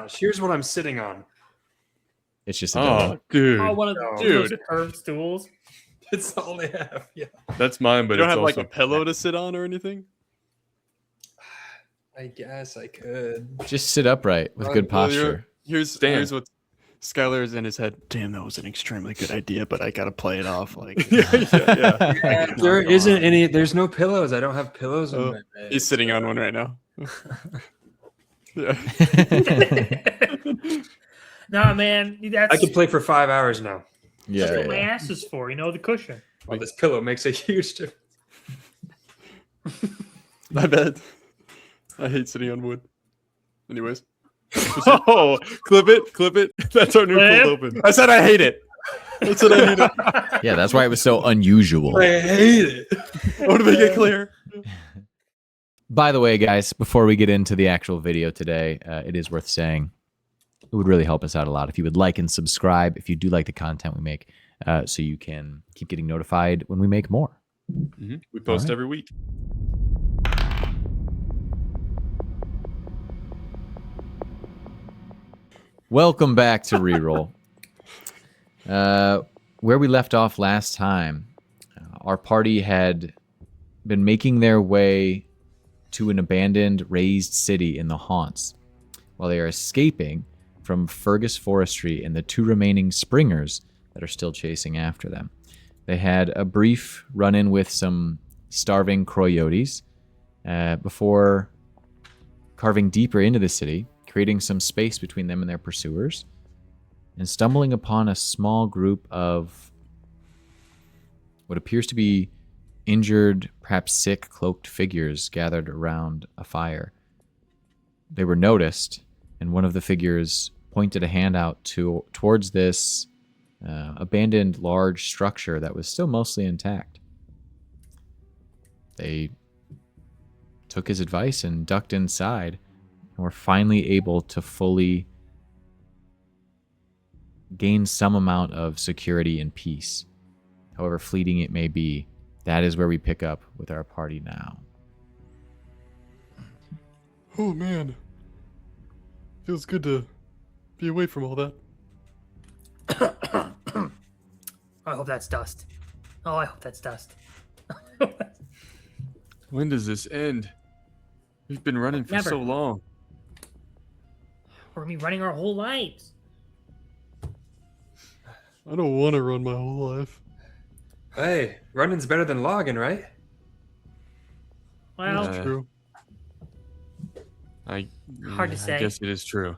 gosh. Here's what I'm sitting on. It's just a dog. Dude. Oh, one of those curved stools. It's all they have. Yeah. That's mine, but You don't it's have like also a pillow to sit on or anything? I guess I could. Just sit upright with good Well, posture. here's Stand. what Skylar's in his head. Damn, that was an extremely good idea, but I gotta play it off. Like, Yeah, there isn't any. There's no pillows. I don't have pillows in my bed. he's sitting on one right now. Yeah. Nah, man, that's I could play for 5 hours now. that's what my Yeah. ass is for. You know, the cushion. Well, this pillow makes a huge difference. My bad. I hate sitting on wood. Anyways. Oh, clip it. That's our new Clip. cold open. I said I hate it. That's what I needed. Yeah, that's why it was so unusual. I hate it. I want to make it clear. By the way, guys, before we get into the actual video today, it is worth saying it would really help us out a lot if you would like and subscribe if you do like the content we make, so you can keep getting notified when we make more. We post Alright. every week. Welcome back to RERole. Where we left off last time, our party had been making their way to an abandoned raised city in the Haunts, while they are escaping from Fergus Forestry and the two remaining Springers that are still chasing after them. They had a brief run-in with some starving Cryotes before carving deeper into the city, creating some space between them and their pursuers, and stumbling upon a small group of what appears to be injured, perhaps sick, cloaked figures gathered around a fire. They were noticed, and one of the figures pointed a hand out towards this abandoned large structure that was still mostly intact. They took his advice and ducked inside, and were finally able to fully gain some amount of security and peace. However fleeting it may be, that is where we pick up with our party now. Oh man. Feels good to be away from all that. I hope that's dust. Oh, I hope that's dust. When does this end? We've been running for Never. so long. We're gonna be running our whole lives. I don't want to run my whole life. Hey, running's better than logging, right? Well, That's true. Hard to say. I guess it is true.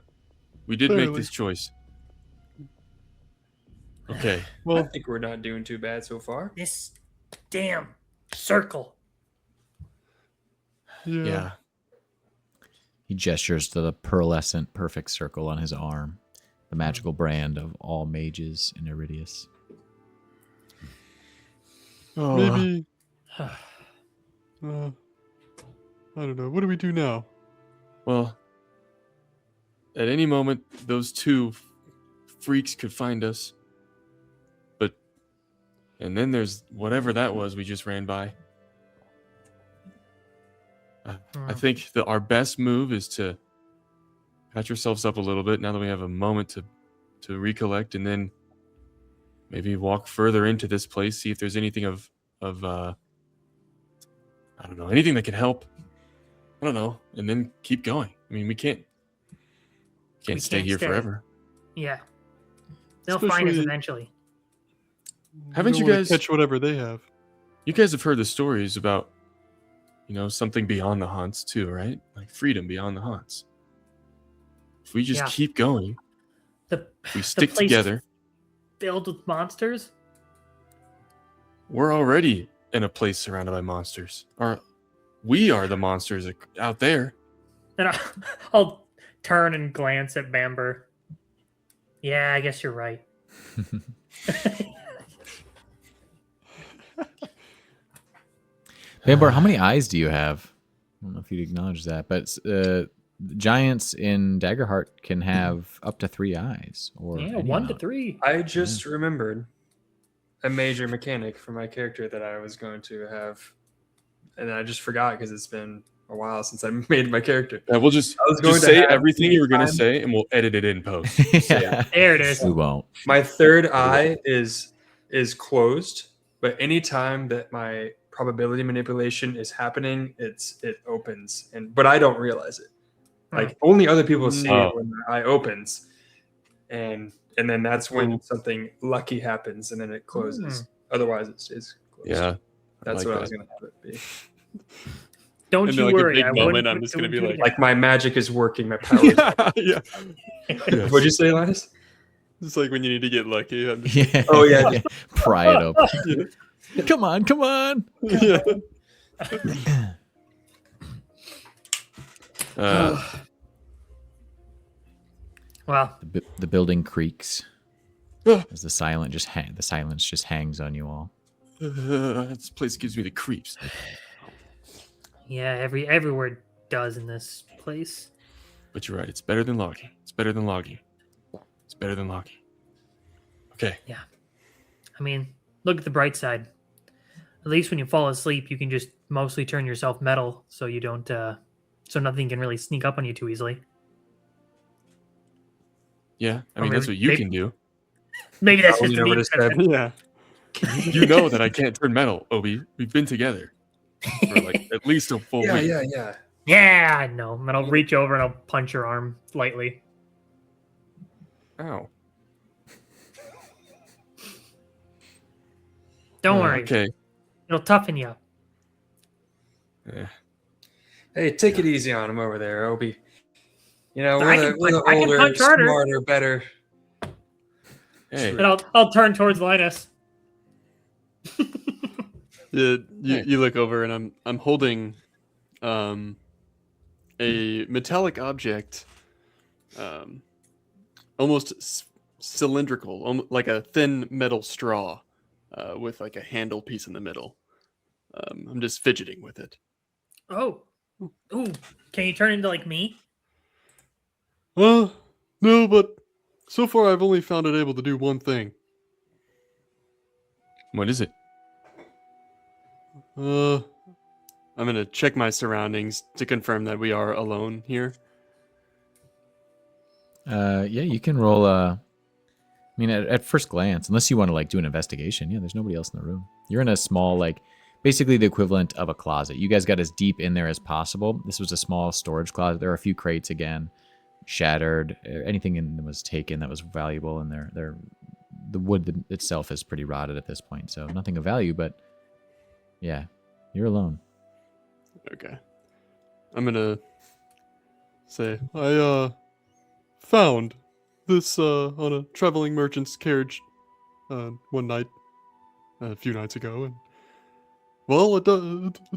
We did Clearly. make this choice. Okay. I Well, think we're not doing too bad so far. this damn circle. Yeah. He gestures to the pearlescent perfect circle on his arm, the magical brand of all mages in Aeridius. Oh, maybe. I don't know. What do we do now? Well, at any moment, those two freaks could find us. And then there's whatever that was we just ran by. I think that our best move is to patch ourselves up a little bit now that we have a moment to recollect, and then maybe walk further into this place, see if there's anything of I don't know, anything that can help. I don't know, and then keep going. I mean, we can't stay here forever. Yeah. They'll find us Especially- eventually. Haven't We you don't wanna guys- catch whatever they have? You guys have heard the stories about, something beyond the haunts too, right? Like freedom beyond the haunts. If we just Yeah. keep going, The if we stick place together, filled with monsters. we're already in a place surrounded by monsters. We are the monsters out there. Then I'll turn and glance at Bamber. Yeah, I guess you're right. Bambar, how many eyes do you have? I don't know if you'd acknowledge that, but giants in Daggerheart can have up to 3 eyes. Or Yeah, any 1 to amount. 3. I just remembered a major mechanic for my character that I was going to have, and I just forgot because it's been a while since I made my character. Yeah, we'll just say everything you were gonna say, and we'll edit it in post. Yeah. There it is. We won't. My third eye is closed, but anytime that my probability manipulation is happening, it opens, but I don't realize it. Like only other people see it when my eye opens, and then that's when something lucky happens, and then it closes. Otherwise, it stays closed. Yeah, that's what I was gonna have it be. Don't And you like worry. a big moment, I'm just gonna be Like my magic is working, my power. Yeah. What'd you say, Linus? It's like when you need to get lucky. I'm just, Yeah. Oh yeah. Pry it open. Come on, come on. yeah. Well, The building creaks as the silence just hangs on you all. This place gives me the creeps. yeah, every word does in this place. But you're right. It's better than logging. It's better than logging. It's better than logging. Okay. I mean, look at the bright side. At least when you fall asleep, you can just mostly turn yourself metal, so you don't, so nothing can really sneak up on you too easily. Yeah. I Or mean, that's what maybe- you maybe- can do. Maybe that's I'll just lean over me. to Seb. Yeah. You know that I can't turn metal, Obi. We've been together for like at least a full week. Yeah. Yeah, I know. And I'll reach over and I'll punch your arm lightly. Ow. Don't worry. Okay. It'll toughen you up. Yeah. Hey, take it easy on him over there, Obi. You know, I we're can the older, punch harder. smarter, better. Hey. And I'll turn towards Linus. You look over and I'm holding a metallic object, almost cylindrical, like a thin metal straw, with like a handle piece in the middle. I'm just fidgeting with it. Oh. Ooh. Can you turn into like me? No, but so far I've only found it able to do one thing. What is it? I'm gonna check my surroundings to confirm that we are alone here. Yeah, you can roll. I mean, at first glance, unless you want to like do an investigation, yeah, there's nobody else in the room. You're in a small, like, basically the equivalent of a closet. You guys got as deep in there as possible. This was a small storage closet. There are a few crates again, shattered. Anything in them was taken that was valuable, and the wood itself is pretty rotted at this point, so nothing of value. But yeah, you're alone. Okay. I'm gonna say I found this on a traveling merchant's carriage one night a few nights ago, and well, it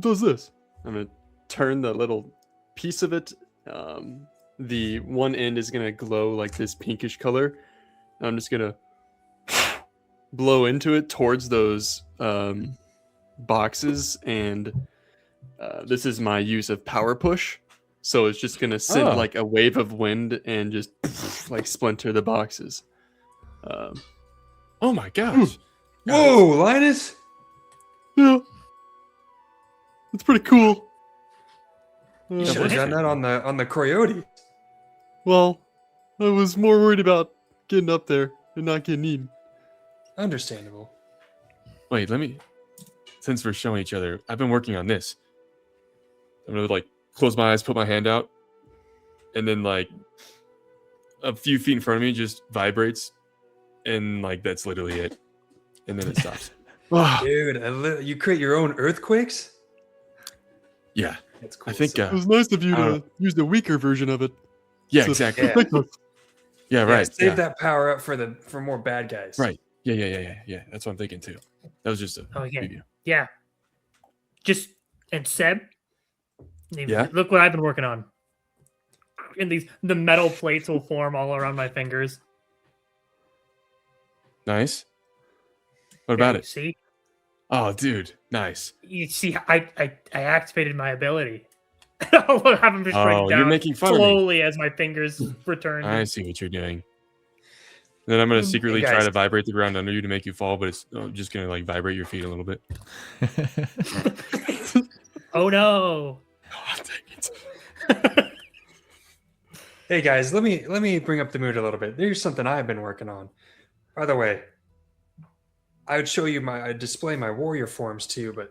does this. I'm gonna turn the little piece of it. The one end is gonna glow like this pinkish color. I'm just gonna blow into it towards those boxes, and this is my use of power push. So it's just gonna send Oh. like a wave of wind and just like splinter the boxes. Oh my gosh. Whoa, Linus! Yeah, it's pretty cool. You should have done that on the Cryotes. Well, I was more worried about getting up there and not getting eaten. Understandable. Wait, since we're showing each other, I've been working on this. I'm gonna like close my eyes, put my hand out, and then like a few feet in front of me just vibrates, and like that's literally it. And then it stops. Dude, you create your own earthquakes? Yeah. That's cool. I think It was nice of you I to use the weaker version of it. yeah, So- exactly. Yeah. Yeah, right. Save yeah. that power up for more bad guys. Right. Yeah. That's what I'm thinking too. That was just a Oh, yeah. preview. Yeah. Just, and Seb, Yeah? look what I've been working on. And the metal plates will form all around my fingers. Nice. What about Yeah, it? See? Oh, dude, nice. You see, I activated my ability. I'll have them just break Oh, down you're making fun of me. slowly as my fingers return. I see what you're doing. Then I'm gonna secretly Hey, try guys. to vibrate the ground under you to make you fall, but it's just gonna like vibrate your feet a little bit. Oh no! Oh, dang Hey guys, let me bring up the mood a little bit. There's something I've been working on. By the way, I would show you I'd display my warrior forms too, but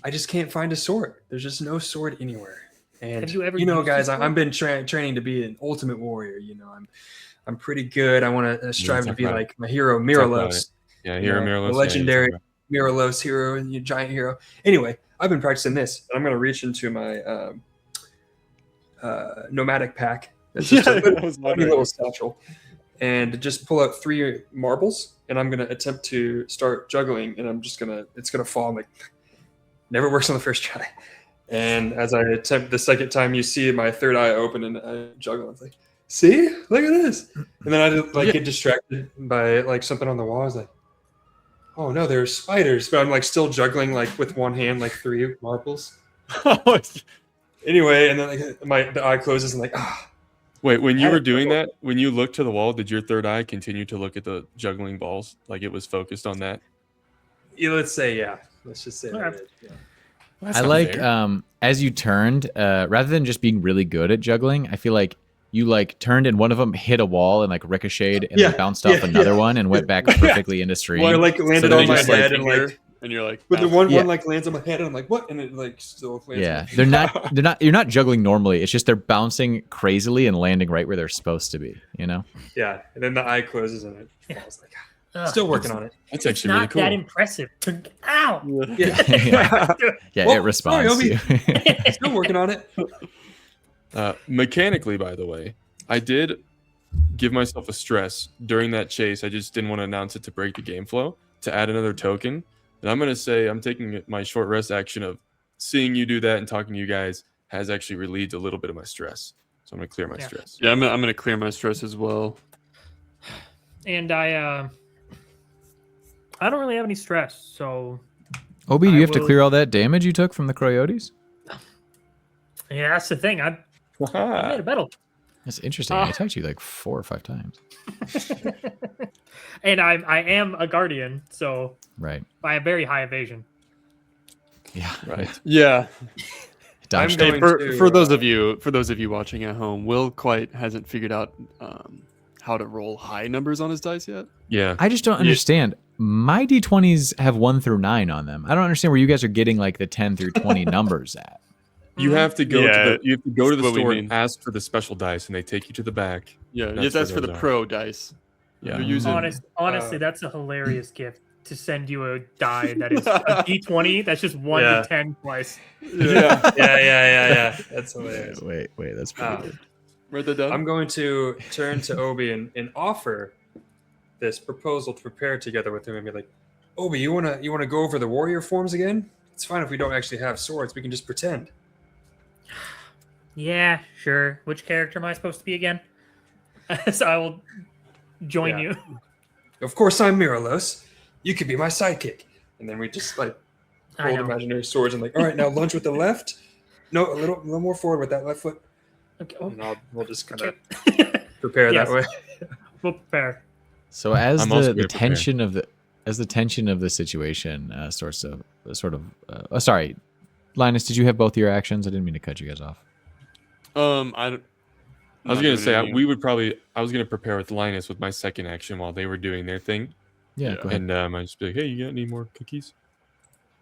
I just can't find a sword. There's just no sword anywhere. And Have you ever know, used a guys, sword? I've been training to be an ultimate warrior. I'm pretty good. I want to strive to talk be about like my hero, Talk about Miralos. Yeah, hero Miralos. The legendary Miralos hero and you giant hero. Anyway, I've been practicing this. And I'm going to reach into my nomadic pack. It's just a tiny little satchel. And just pull out 3 marbles. And I'm going to attempt to start juggling. And it's going to fall. I'm like, never works on the first try. And as I attempt the second time, you see my third eye open and I juggle. It's like, see, look at this. And then I just get distracted by like something on the wall. I was like, oh no, there's spiders. But I'm like still juggling like with one hand, like 3 marbles. Anyway, and then the eye closes and like, Wait, when you were doing that, when you looked to the wall, did your third eye continue to look at the juggling balls? Like it was focused on that? Yeah, let's say, yeah. Let's just say that. Yeah. Well, I like as you turned, rather than just being really good at juggling, I feel like you like turned and one of them hit a wall and like ricocheted and then bounced off another one and went back perfectly into stream. Well, I like landed on my head and like, and you're like, but the one like lands on my head and I'm like, what? And it like still lands. Yeah, you're not juggling normally. It's just they're bouncing crazily and landing right where they're supposed to be. You know? Yeah, and then the eye closes and it falls. Like, still working on it. That's actually really Not cool. that impressive. Ow! Yeah, It responds sorry, to you. Still working on it. Mechanically, by the way, I did give myself a stress during that chase. I just didn't want to announce it to break the game flow, to add another token. And I'm going to say I'm taking my short rest action of seeing you do that and talking to you guys has actually relieved a little bit of my stress. So I'm going to clear my stress. Yeah, I'm gonna clear my stress as well. And I don't really have any stress, so Obi, do you have to will- clear all that damage you took from the Cryotes? yeah, that's the thing. I made a medal. That's interesting. I attacked you like 4 or 5 times. And I am a guardian, so Right. I have very high evasion. Yeah. Right. Yeah. Dodge going dodge. For, to, for those of you watching at home, Will quite hasn't figured out how to roll high numbers on his dice yet. Yeah. I just don't understand. My D20s have 1 through 9 on them. I don't understand where you guys are getting like the 10 through 20 numbers at. You have to go to the that's what we store mean. and ask for the special dice, and they take you to the back. Yeah, That's that's for where the those are. pro dice. Yeah. You're using Honestly, that's a hilarious gift to send you a die that is a D20. That's just 1 to 10 twice. Yeah. That's hilarious. Wait, that's pretty good. Write that down. I'm going to turn to Obi and offer this proposal to prepare together with him and be like, Obi, you wanna go over the warrior forms again? It's fine if we don't actually have swords. We can just pretend. Yeah, sure. Which character am I supposed to be again? So I will join you. Of course, I'm Miralos. You could be my sidekick. And then we just like I hold know. imaginary swords and like, all right, now lunge with the left. No, a little more forward with that left foot. Okay. Oh, And we'll just kind of prepare Yes. that way. we'll prepare. So as I'm also the gonna prepare. tension of the situation sorry, Linus, did you have both your actions? I didn't mean to cut you guys off. I was going to say, I was going to prepare with Linus with my second action while they were doing their thing. Yeah, Yeah. go ahead. And I'd just be like, hey, you got any more cookies?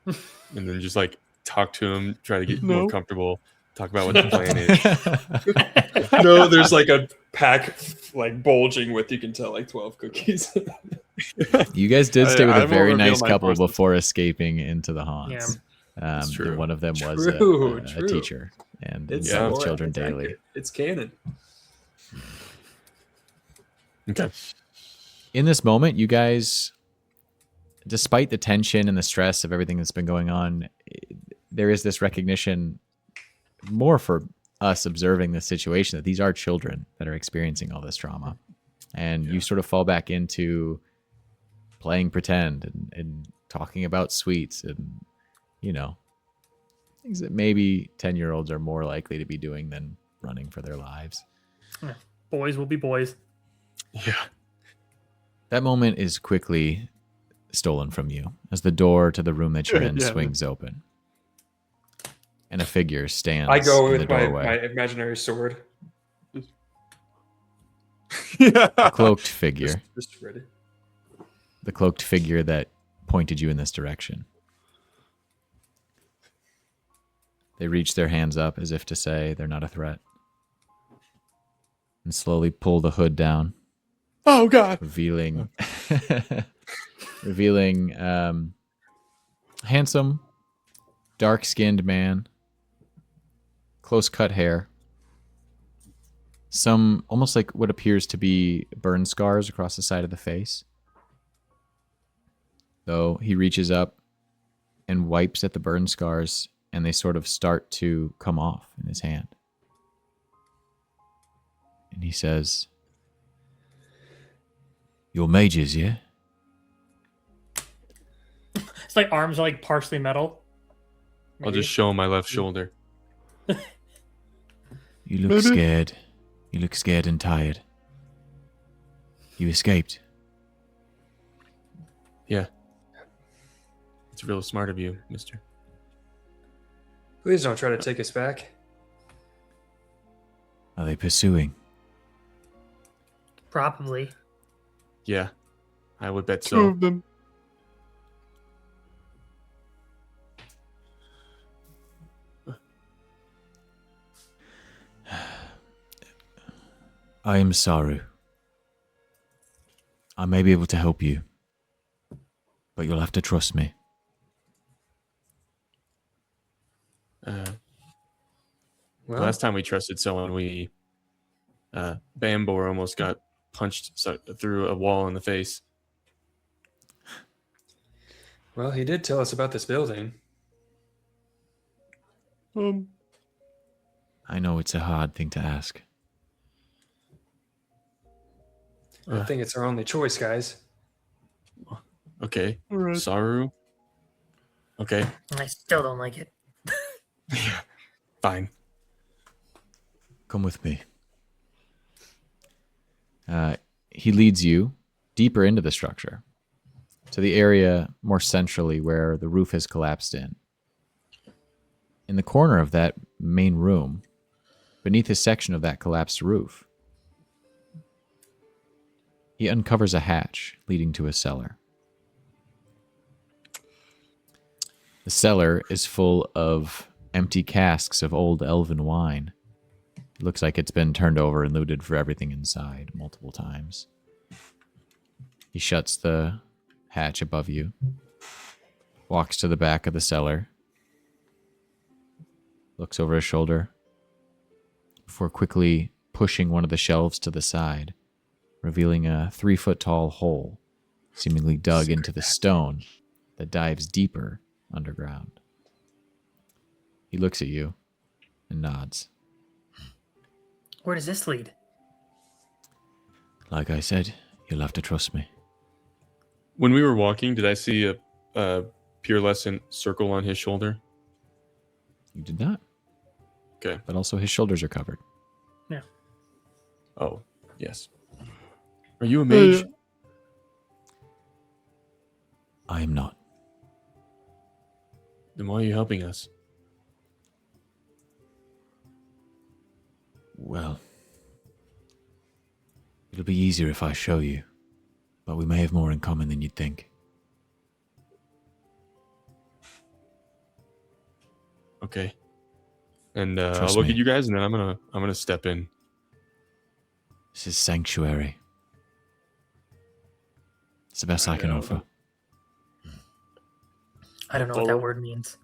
And then just like talk to him, try to get more comfortable, talk about what the plan is. No, there's like a pack like bulging with, you can tell, like 12 cookies. You guys did stay with I a won't very reveal nice my couple forces. before escaping into the haunts. That's true. And one of them was True, a true. teacher and It's involved lore, children it's daily. accurate. It's canon. Okay. In this moment, you guys, despite the tension and the stress of everything that's been going on, there is this recognition more for us observing the situation that these are children that are experiencing all this trauma. And you sort of fall back into playing pretend and talking about sweets and, you know, things that maybe 10-year-olds are more likely to be doing than running for their lives. Boys will be boys. Yeah. That moment is quickly stolen from you as the door to the room that you're in Yeah. swings open. and a figure stands I go in the with my doorway. imaginary sword. The cloaked figure. Just ready. The cloaked figure that pointed you in this direction. They reach their hands up as if to say they're not a threat. And slowly pull the hood down, Oh God! revealing handsome, dark-skinned man, close-cut hair, some almost like what appears to be burn scars across the side of the face. Though he reaches up and wipes at the burn scars, and they sort of start to come off in his hand. And he says, "You're mages, yeah? It's like arms are like partially metal. I'll just show him my left shoulder. You look Maybe. scared. You look scared and tired. You escaped. Yeah. It's real smart of you, mister. Please don't try to take us back. Are they pursuing? Probably. Yeah, I would bet Two so. of them. I am Saru. I may be able to help you, but you'll have to trust me. Well, Last time we trusted someone, we Bambor almost got punched through a wall in the face. well, he did tell us about this building. I know it's a hard thing to ask. I think it's our only choice, guys. Okay, All right. Saru. Okay, I still don't like it. fine. Come with me. He leads you deeper into the structure, to the area more centrally where the roof has collapsed in. In the corner of that main room, beneath a section of that collapsed roof, he uncovers a hatch leading to a cellar. The cellar is full of empty casks of old elven wine. It looks like it's been turned over and looted for everything inside multiple times. He shuts the hatch above you, walks to the back of the cellar, looks over his shoulder, before quickly pushing one of the shelves to the side, revealing a 3-foot-tall hole, seemingly dug into the stone that dives deeper underground. He looks at you and nods. Where does this lead? Like I said, you'll have to trust me. When we were walking, did I see a purulescent circle on his shoulder? You did not. Okay. But also his shoulders are covered. Yeah. Oh, yes. Are you a mage? I am not. Then why are you helping us? Well, it'll be easier if I show you, but we may have more in common than you'd think. Okay. And I'll Trust look me. at you guys, and then I'm gonna step in. This is sanctuary. It's the best I can Yeah. offer. I don't know what that word means.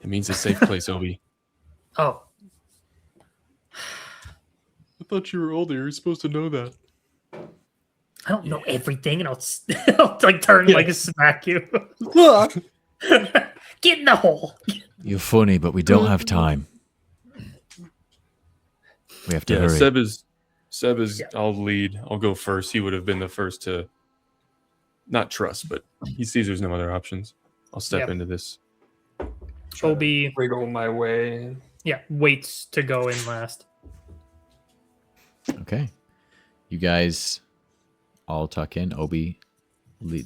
It means a safe place, Obi. Oh, I thought you were older. You're supposed to know that. I don't know everything, and I'll like turn like a smack you. Get in the hole. You're funny, but we don't have time. We have to Yeah, hurry. Seb is. Yeah. I'll lead. I'll go first. He would have been the first to not trust, but he sees there's no other options. I'll step Yep. into this. Obi, Wiggle my way. yeah, waits to go in last. Okay. You guys all tuck in. Obi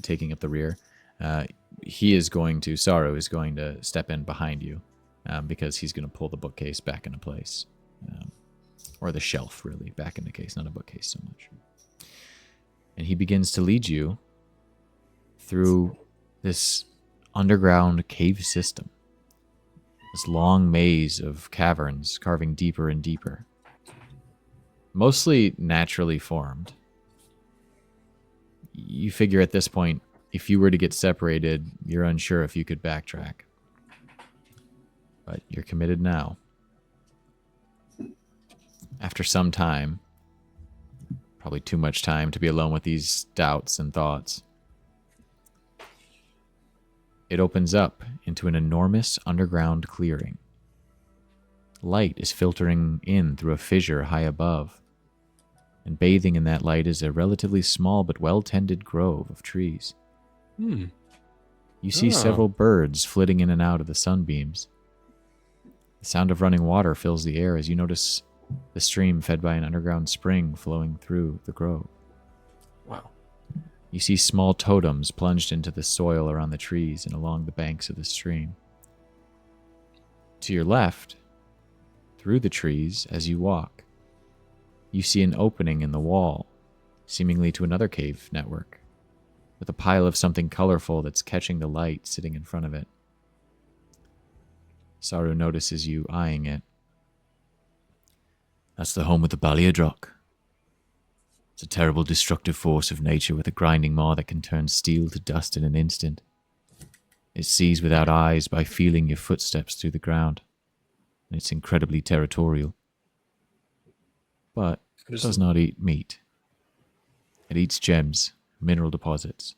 taking up the rear. Saru is going to step in behind you because he's going to pull the bookcase back into place. Or the shelf, really, back into case, not a bookcase so much. And he begins to lead you through this underground cave system. This long maze of caverns carving deeper and deeper. Mostly naturally formed. You figure at this point, if you were to get separated, you're unsure if you could backtrack. But you're committed now. After some time, probably too much time to be alone with these doubts and thoughts, it opens up into an enormous underground clearing. Light is filtering in through a fissure high above, and bathing in that light is a relatively small but well-tended grove of trees. You see several birds flitting in and out of the sunbeams. The sound of running water fills the air as you notice the stream fed by an underground spring flowing through the grove. Wow. You see small totems plunged into the soil around the trees and along the banks of the stream. To your left, through the trees as you walk, you see an opening in the wall, seemingly to another cave network, with a pile of something colorful that's catching the light sitting in front of it. Saru notices you eyeing it. That's the home of the Baliadrock. It's a terrible destructive force of nature with a grinding maw that can turn steel to dust in an instant. It sees without eyes by feeling your footsteps through the ground, and it's incredibly territorial. But it does not eat meat. It eats gems, mineral deposits.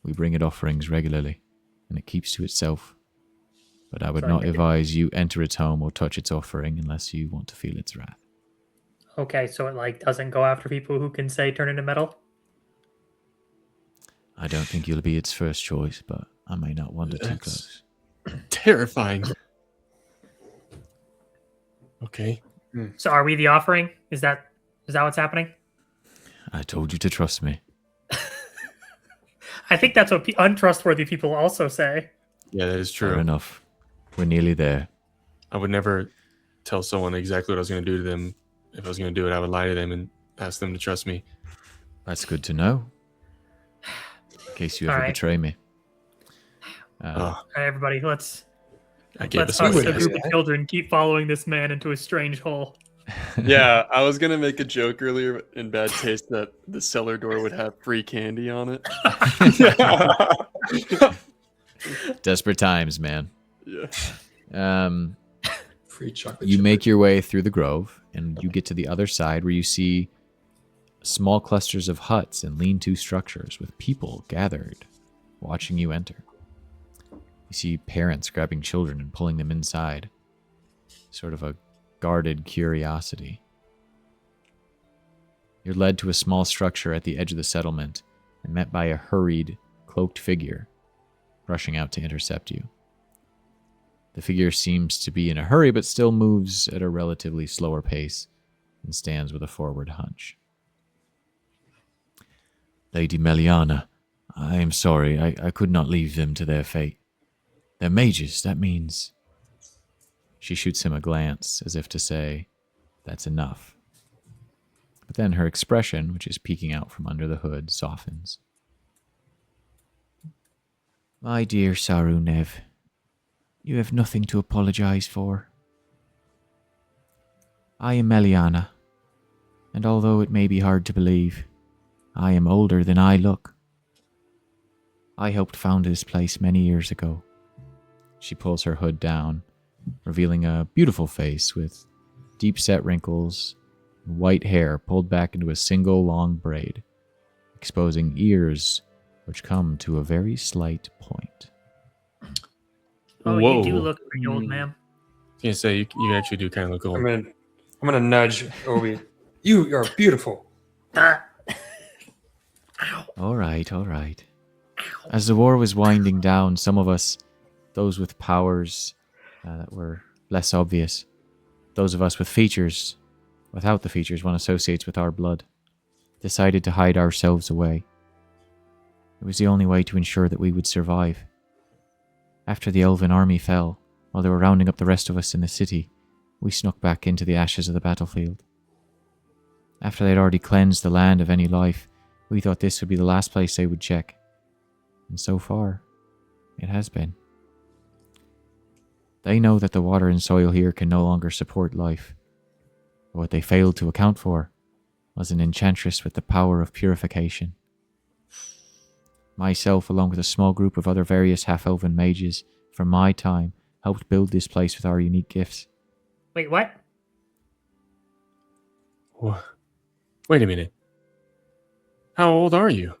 We bring it offerings regularly, and it keeps to itself. But I would not advise you enter its home or touch its offering unless you want to feel its wrath. Okay, so it like doesn't go after people who can say turn into metal? I don't think you'll be its first choice, but I may not wander too close. Terrifying. Okay. So are we the offering? Is that what's happening? I told you to trust me. I think that's what untrustworthy people also say. Yeah, that is true. Fair enough. We're nearly there. I would never tell someone exactly what I was going to do to them. If I was going to do it, I would lie to them and ask them to trust me. That's good to know. In case you ever betray me. All right, everybody, let's I gave us, us the group of children, keep following this man into a strange hole. Yeah, I was gonna make a joke earlier in bad taste that the cellar door would have free candy on it. Desperate times, man. Yeah. Free chocolate. You make your way through the grove, and you get to the other side where you see small clusters of huts and lean-to structures with people gathered, watching you enter. You see parents grabbing children and pulling them inside. Sort of a guarded curiosity. You're led to a small structure at the edge of the settlement and met by a hurried, cloaked figure rushing out to intercept you. The figure seems to be in a hurry, but still moves at a relatively slower pace and stands with a forward hunch. Lady Meliana, I am sorry, I could not leave them to their fate. They're mages, that means... She shoots him a glance, as if to say, that's enough. But then her expression, which is peeking out from under the hood, softens. My dear Saru Nev, you have nothing to apologize for. I am Meliana, and although it may be hard to believe, I am older than I look. I helped found this place many years ago. She pulls her hood down, revealing a beautiful face with deep-set wrinkles and white hair pulled back into a single long braid, exposing ears which come to a very slight point. Oh, Whoa. you do look pretty old, ma'am. I was gonna say you actually do kind of look old. I'm gonna nudge Obi. You are beautiful. All right. As the war was winding down, some of us, those with powers that were less obvious, those of us with features, without the features one associates with our blood, decided to hide ourselves away. It was the only way to ensure that we would survive. After the elven army fell, while they were rounding up the rest of us in the city, we snuck back into the ashes of the battlefield. After they'd already cleansed the land of any life, we thought this would be the last place they would check. And so far, it has been. They know that the water and soil here can no longer support life. But what they failed to account for was an enchantress with the power of purification. Myself, along with a small group of other various half-elven mages from my time, helped build this place with our unique gifts. Wait, what? Wait a minute. How old are you?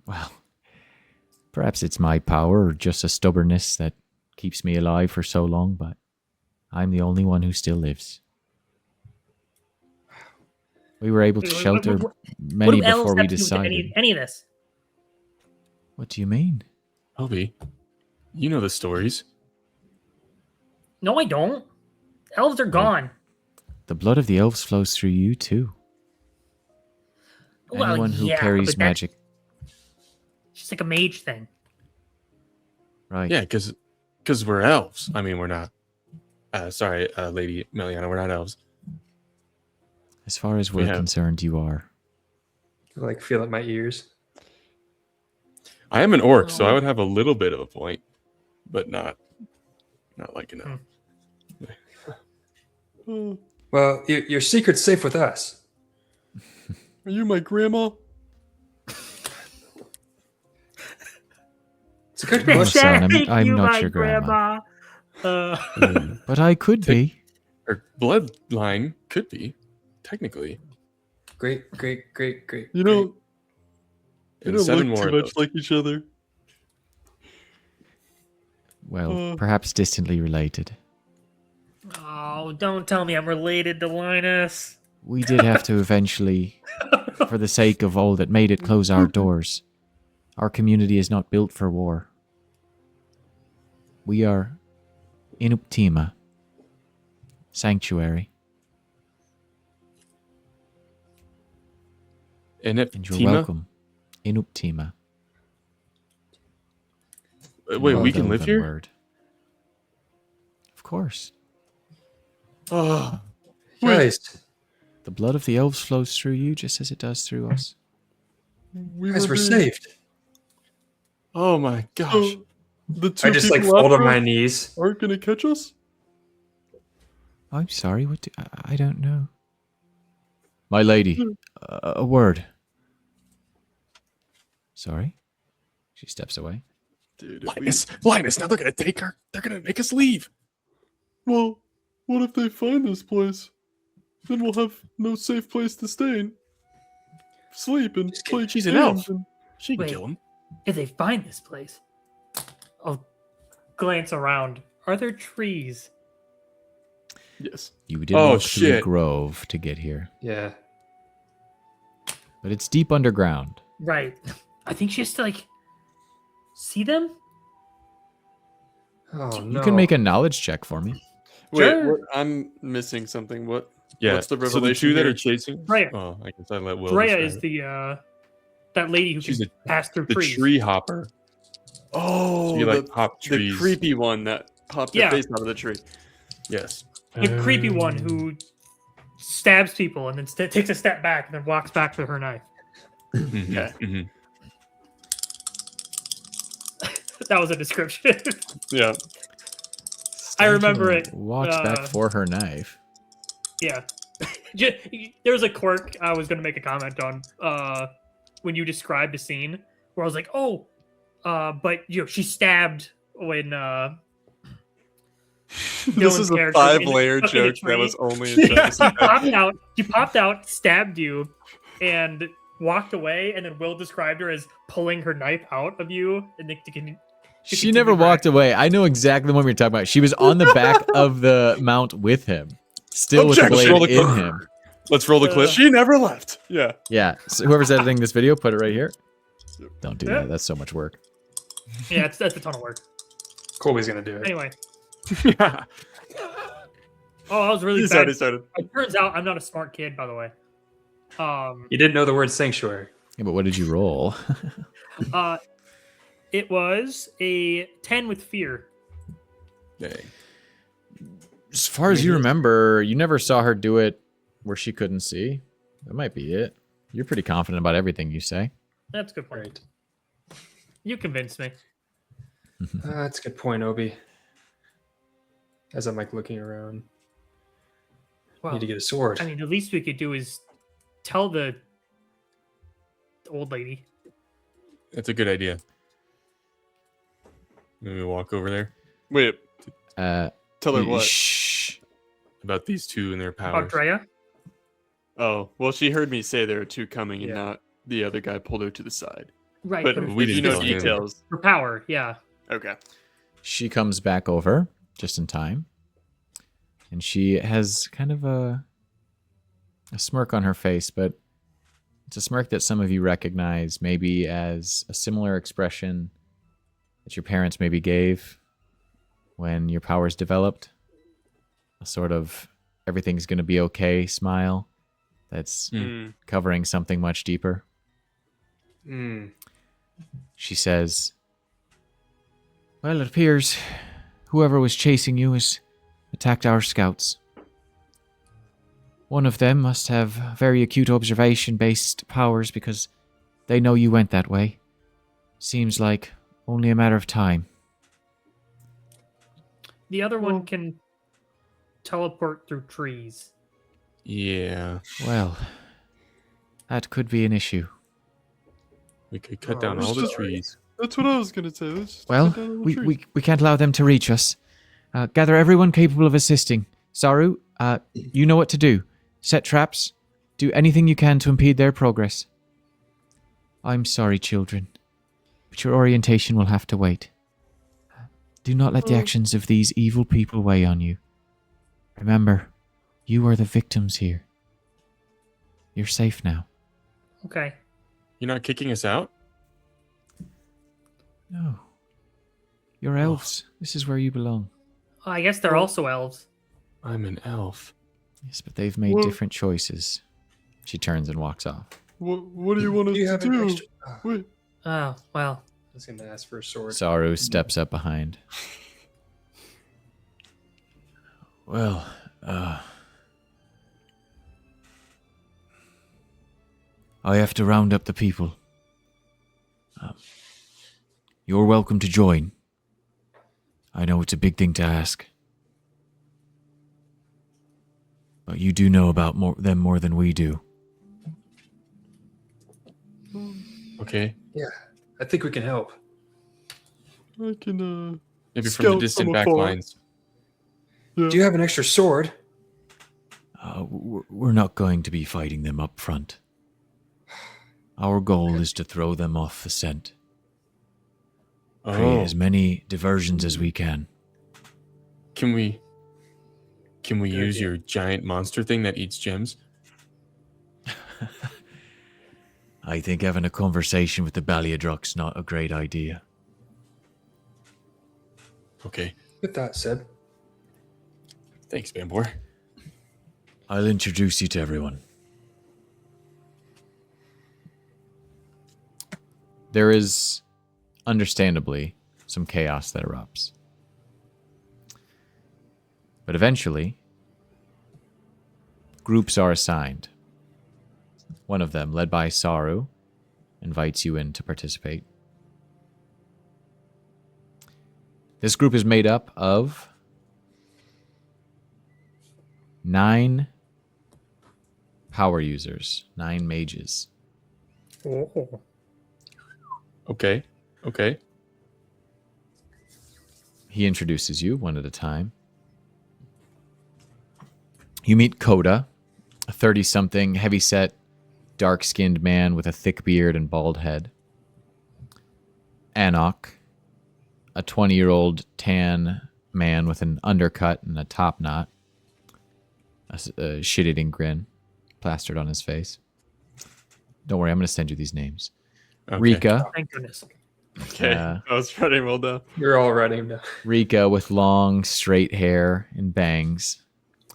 Well, perhaps it's my power or just a stubbornness that keeps me alive for so long, but I'm the only one who still lives. We were able to shelter many before we decided. Any of this? What do you mean? Obi, you know the stories. No, I don't. Elves are gone. The blood of the elves flows through you, too. Well, Anyone who yeah, carries but that's magic. just like a mage thing. Right. Yeah, because we're elves. I mean, we're not. Sorry, Lady Meliana, we're not elves. As far as we're concerned, you are. I like feel it in my ears. I am an orc, so I would have a little bit of a point, but not like enough. Well, your secret's safe with us. Are you my grandma? It's a good No, question. son, I'm not your grandma. But I could be. Our bloodline could be, technically. Great. You know, And they don't 7 look more too of much those. like each other. Well, perhaps distantly related. Oh, don't tell me I'm related to Linus. We did have to eventually, for the sake of all that made it, close our doors. Our community is not built for war. We are Inuptima. Sanctuary. And you're Tima? welcome. Inuptima. Wait, we can Elven live here? word. Of course. Oh, Guys, The blood of the elves flows through you just as it does through us. We we're being- saved. oh my gosh. So, the two I just like people fall to after my us knees. aren't gonna catch us? I'm sorry, what do, I don't know. My lady, a word. Sorry? She steps away. Dude, if Linus, now they're gonna take her. They're gonna make us leave. well, what if they find this place? Then we'll have no safe place to stay and sleep and play She's an games elf. and- She can Wait. kill him. If they find this place, I'll glance around. Are there trees? Yes. You did Oh, walk through a shit. grove to get here. Yeah. But it's deep underground. Right. I think she has to like see them. Oh no. You can make a knowledge check for me. Wait, Sure. I'm missing something. What? Yeah. What's the So the revelation two that here? are chasing. Freya. Oh, I guess I let Will. Freya describe is it. the that lady who She's can pass through the trees. tree hopper. Oh, She like the, hop the trees. creepy one that popped Yeah. her face out of the tree. Yes. The creepy one who stabs people and then takes a step back and then walks back with her knife. Mhm, Okay. mhm. That was a description. Yeah. I remember it. Walks back for her knife. Yeah. There was a quirk I was going to make a comment on when you described a scene where I was like, oh, but she stabbed when This Dylan's is a character was in the 5-layer fucking joke that tree. was only in Genesis. she popped out, stabbed you, and walked away, and then Will described her as pulling her knife out of you. And She never walked away. I know exactly what we're talking about. She was on the back of the mount with him, still with the Objection. blade in him. Let's roll the clip. She never left. Yeah. Yeah. So whoever's editing this video, put it right here. Don't do Yeah. that. That's so much work. Yeah, that's a ton of work. Colby's gonna do it. Anyway. Oh, I was really He bad. started. It turns out I'm not a smart kid, by the way. You didn't know the word sanctuary. Yeah, but what did you roll? It was a 10 with fear. Dang. As far as you remember, you never saw her do it where she couldn't see. That might be it. You're pretty confident about everything you say. That's a good point. Right. You convinced me. That's a good point, Obi. As I'm like looking around, Well, need to get a sword. I mean, the least we could do is tell the old lady. That's a good idea. Maybe walk over there Wait, Uh, tell her what? Shh. about these two and their About powers. Drea? Oh, well, she heard me say there were two coming, and Yeah. not the other guy pulled her to the side. Right. But we if you didn't know tell him. details. For power, yeah. Okay. She comes back over just in time. And she has kind of a smirk on her face, but it's a smirk that some of you recognize maybe as a similar expression that your parents maybe gave when your powers developed. A sort of everything's going to be okay smile that's covering something much deeper. Mm. She says, "Well, it appears whoever was chasing you has attacked our scouts. One of them must have very acute observation-based powers because they know you went that way. Seems like only a matter of time." The other one can teleport through trees. Yeah. Well, that could be an issue. We could cut Oh, down I'm all the sorry. trees. That's what I was gonna say. Let's just Well, cut down all the we trees. can't allow them to reach us. Gather everyone capable of assisting. Saru, you know what to do. Set traps. Do anything you can to impede their progress. I'm sorry, children, but your orientation will have to wait. Do not let the actions of these evil people weigh on you. Remember, you are the victims here. You're safe now. Okay. You're not kicking us out? No. You're elves. This is where you belong. I guess they're also elves. I'm an elf. Yes, but they've made Well- different choices. She turns and walks off. What do you want us Do you to have an do? extra? Oh, Wait, Oh, well. I was gonna ask for a sword. Saru steps up behind. Well, I have to round up the people. You're welcome to join. I know it's a big thing to ask. But you do know about them more than we do. Okay. I think we can help. I can Maybe from the Scout distant from back afar. lines. yeah. Do you have an extra sword? We're not going to be fighting them up front. Our goal is to throw them off the scent. Create Oh, as many diversions as we can. can we Good use idea. your giant monster thing that eats gems? I think having a conversation with the Baliadrock's not a great idea. Okay. With that said, Thanks, Bambor. I'll introduce you to everyone. There is, understandably, some chaos that erupts. But eventually, groups are assigned. One of them, led by Saru, invites you in to participate. This group is made up of 9 power users, 9 mages. Oh. Okay. Okay. He introduces you one at a time. You meet Coda, a 30-something, heavy-set, dark-skinned man with a thick beard and bald head. Anok, a 20-year-old tan man with an undercut and a top knot. A shit-eating grin plastered on his face. Don't worry, I'm going to send you these names. Okay. Rika, Thank goodness. Okay, I was writing well down. you're all ready now. Rika with long, straight hair and bangs.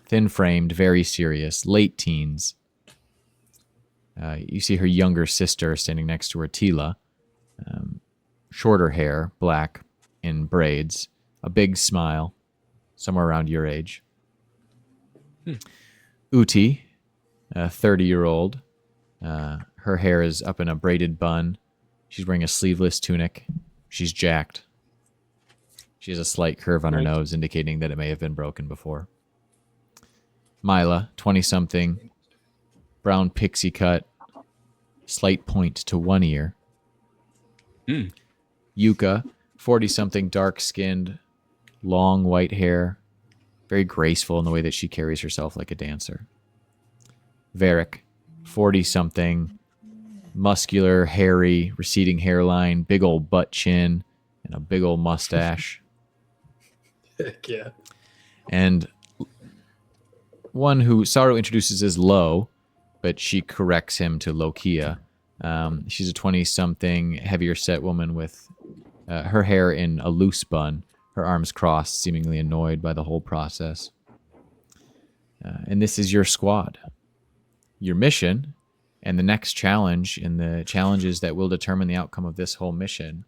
Thin-framed, very serious, late teens. You see her younger sister standing next to her, Tila. shorter hair, black, in braids, a big smile, somewhere around your age. Uti, a 30-year-old. Her hair is up in a braided bun. She's wearing a sleeveless tunic. She's jacked. She has a slight curve on her nose, indicating that it may have been broken before. Mila, 20-something, brown pixie cut, slight point to one ear. Yuka, 40-something, dark-skinned, long white hair, very graceful in the way that she carries herself like a dancer. Varric, 40-something, muscular, hairy, receding hairline, big old butt chin, and a big old mustache. Heck yeah. And one who Saru introduces as Lo, but she corrects him to Lokia. She's a 20-something, heavier set woman with her hair in a loose bun, her arms crossed, seemingly annoyed by the whole process. And this is your squad. Your mission, and the next challenge, and the challenges that will determine the outcome of this whole mission,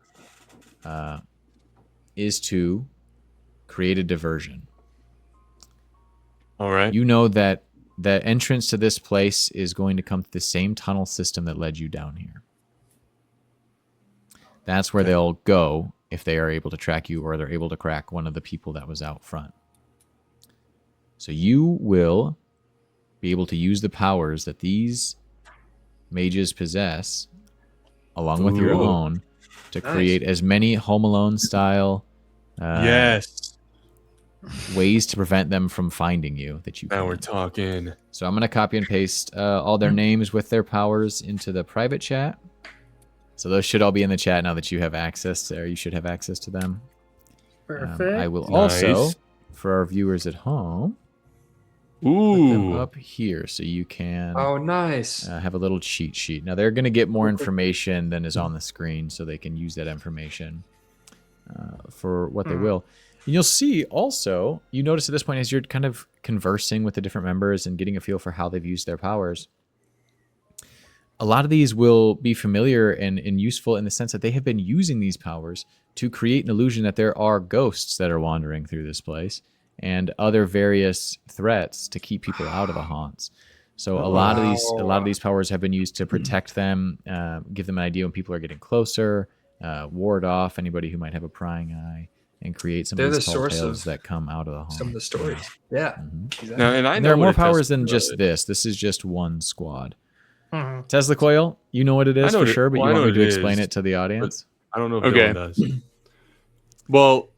is to create a diversion. All right. You know that the entrance to this place is going to come through the same tunnel system that led you down here. That's where they'll go if they are able to track you or they're able to crack one of the people that was out front. So you will be able to use the powers that these mages possess, along with your own, to create as many Home Alone style ways to prevent them from finding you that you can. Now we're talking. So I'm going to copy and paste all their names with their powers into the private chat. So those should all be in the chat now that you have access to, or you should have access to them. Perfect. I will also, for our viewers at home, put them up here so you can have a little cheat sheet. Now they're going to get more information than is on the screen, so they can use that information for what they will. And you'll see also, you notice at this point as you're kind of conversing with the different members and getting a feel for how they've used their powers, a lot of these will be familiar and useful in the sense that they have been using these powers to create an illusion that there are ghosts that are wandering through this place and other various threats to keep people out of the haunts. So a lot of these powers have been used to protect them, give them an idea when people are getting closer, ward off anybody who might have a prying eye, and create some of these tall tales that come out of the haunt. Some of the stories. Yeah. Exactly. Now, and I know there are more powers than just this. This is just one squad. Tesla Coil, you know what it is for sure, but you want me to explain it to the audience? I don't know if Dylan does. Well,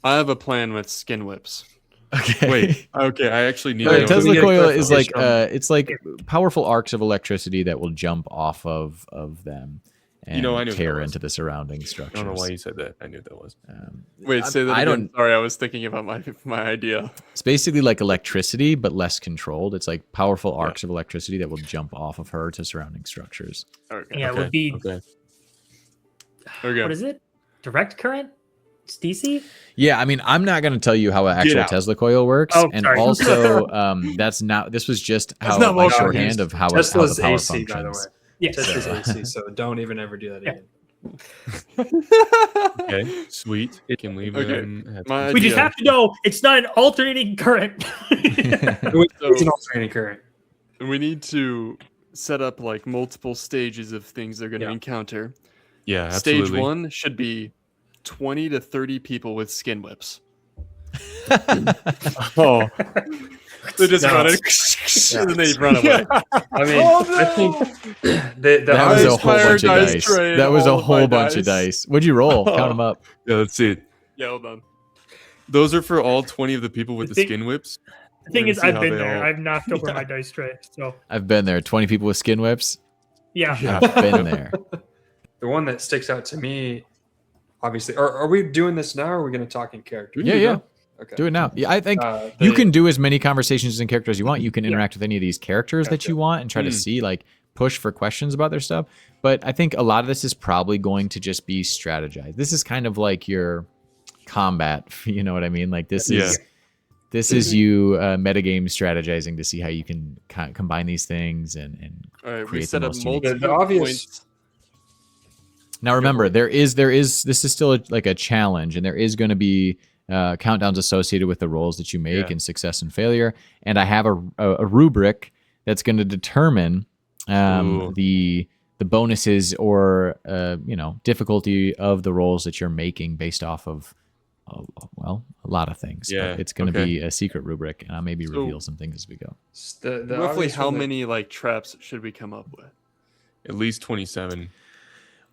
I have a plan with skin whips. Okay. Wait. Okay, I actually need to know. Tesla Coil is like it's like powerful arcs of electricity that will jump off of them and I knew tear into the surrounding structures. I don't know why you said that. I knew that was. Wait, say that again. Sorry, I was thinking about my idea. It's basically like electricity, but less controlled. It's like powerful arcs of electricity that will jump off of her to surrounding structures. Okay. Yeah, it would be. Okay. What is it? Direct current? It's DC? Yeah, I mean, I'm not going to tell you how an actual Tesla coil works, and also that's not. This was just how my shorthand of how Tesla's how the power AC, functions. by the way. Yes. Tesla's AC, so don't even ever do that again. Okay, sweet. Can leave them. We just have to know it's not an alternating current. It's an alternating current. And we need to set up like multiple stages of things they're going to encounter. Yeah, absolutely. Stage 1 should be 20 to 30 people with skin whips. Oh, they just run it, and then they run away. I mean, I think that was a whole bunch of dice. That was a whole bunch of dice. What'd you roll? Count them up. Yeah, let's see it. Yeah, hold on. Those are for all 20 of the people with the skin whips. The thing is, I've been there. I've knocked over my dice tray. So I've been there. 20 people with skin whips. Yeah, I've been there. The one that sticks out to me, obviously, are we doing this now, or are we going to talk in character? Yeah. Okay. Do it now. Yeah, I think you can do as many conversations in character as you want. You can interact with any of these characters that you want and try to see, like, push for questions about their stuff. But I think a lot of this is probably going to just be strategized. This is kind of like your combat. You know what I mean? Like this is you metagame strategizing to see how you can combine these things and all right, create we set the up most multiple the obvious points. Now remember, there is this is still like a challenge, and there is going to be countdowns associated with the rolls that you make in success and failure. And I have a rubric that's going to determine the bonuses or difficulty of the rolls that you're making based off of a lot of things. Yeah. But it's going to be a secret rubric, and I'll maybe reveal some things as we go. The Roughly obvious how one that- many like traps should we come up with? At least 27.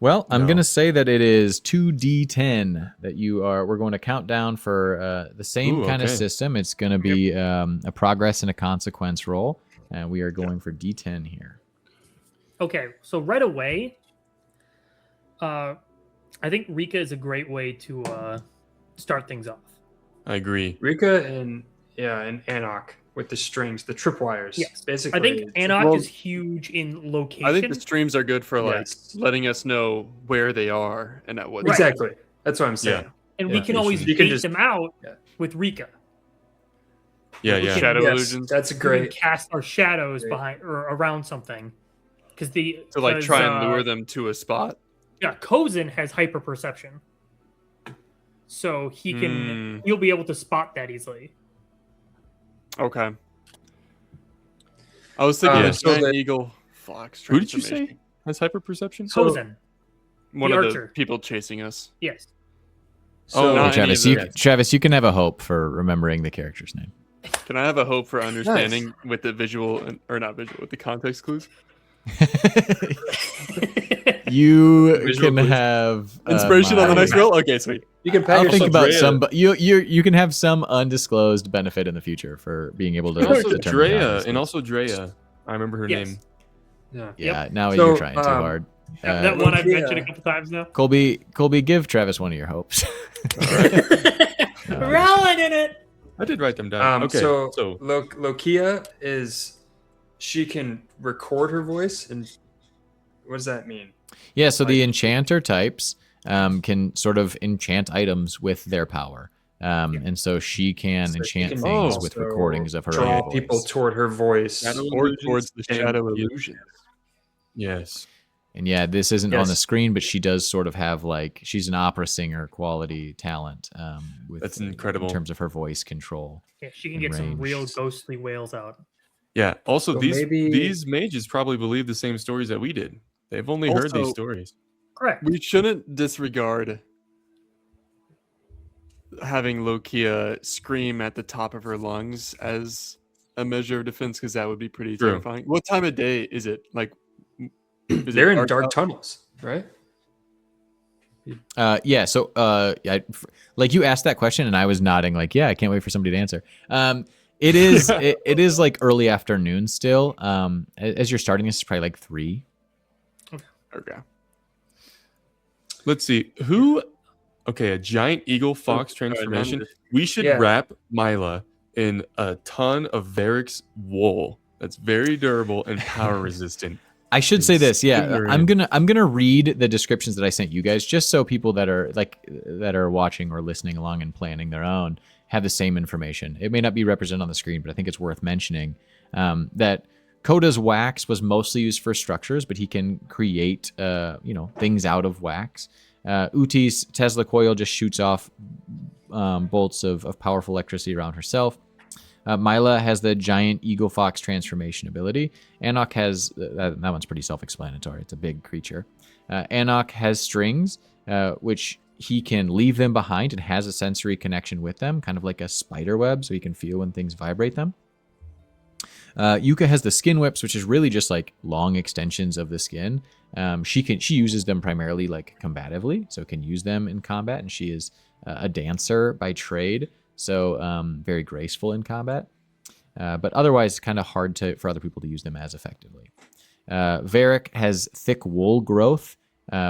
Well, I'm No. going to say that it is 2d10 that we're going to count down for the same kind of okay. system. It's going to be a progress and a consequence roll, and we are going for d10 here. Okay, so right away, I think Rika is a great way to start things off. I agree. Rika and Anok with the strings, the tripwires. Yes. Basically, I think Anok well- is huge in location. I think the streams are good for like Yes. letting us know where they are and at what. Right. exactly. That's what I'm saying. and we yeah. can always You can bait just- them out yeah. with Rika. Yeah, We yeah. can- Shadow Yes, illusions. that's We can great. cast our shadows Great. behind or around something. Because To like try and lure them to a spot. Yeah, Kozin has hyper perception, so he'll be able to spot that easily. Okay. I was thinking Yeah, of so giant that- eagle fox. Who did you say transformation. has hyperperception? So- Kozin, One The of archer. the people chasing us. yes. So, not Hey, any Travis, of you, them. Travis, you can have a hope for remembering the character's name. Can I have a hope for understanding with the visual or not visual with the context clues? You Visual can clues. have Inspiration on the my- next roll. Okay, sweet. you can I'll pack think yourself about Drea. some, but you can have some undisclosed benefit in the future for being able to And also determine how Drea, this and works. also Drea. I remember her Yes. name. Yeah. Yeah, now So, you're trying too hard. That one I've yeah. mentioned a couple times now. Colby, give Travis one of your hopes. Rolling in it. I did write them down. Okay, So, so Lokia she can record her voice, and what does that mean? Yeah, so the enchanter types can sort of enchant items with their power. And so she can So she enchant can things also with recordings of her draw own voice. people toward her voice. Shadow Or illusions towards the and- shadow illusion. yes, And yeah, this isn't on the Yes. screen, but she does sort of have like she's an opera singer quality talent. With That's incredible. in terms of her voice control. Yeah, she can In get some real range. ghostly wails out. yeah. Also, So these maybe- these mages probably believe the same stories that we did. They've only heard these Also- stories. Correct. We shouldn't disregard having Lokia scream at the top of her lungs as a measure of defense, because that would be pretty True. terrifying. What time of day is it? Like, is it They're in dark out? tunnels, right? Yeah. So, like you asked that question, and I was nodding, like, yeah, I can't wait for somebody to answer. It is it is like early afternoon still. As you're starting this, it's probably like 3. Okay. Let's see who. Okay, a giant eagle fox transformation. We should Yeah. wrap Mila in a ton of Varric's wool. That's very durable and power resistant. I should say this, yeah. Sooner I'm in. gonna read the descriptions that I sent you guys, just so people that are watching or listening along and planning their own have the same information. It may not be represented on the screen, but I think it's worth mentioning that Koda's wax was mostly used for structures, but he can create things out of wax. Uti's Tesla coil just shoots off bolts of powerful electricity around herself. Mila has the giant eagle fox transformation ability. Anok has that one's pretty self-explanatory. It's a big creature. Anok has strings, which he can leave them behind and has a sensory connection with them, kind of like a spider web, so he can feel when things vibrate them. Yuka has the skin whips, which is really just like long extensions of the skin. She uses them primarily like combatively, so can use them in combat, and she is a dancer by trade, so very graceful in combat. But otherwise, kind of hard for other people to use them as effectively. Varric has thick wool growth,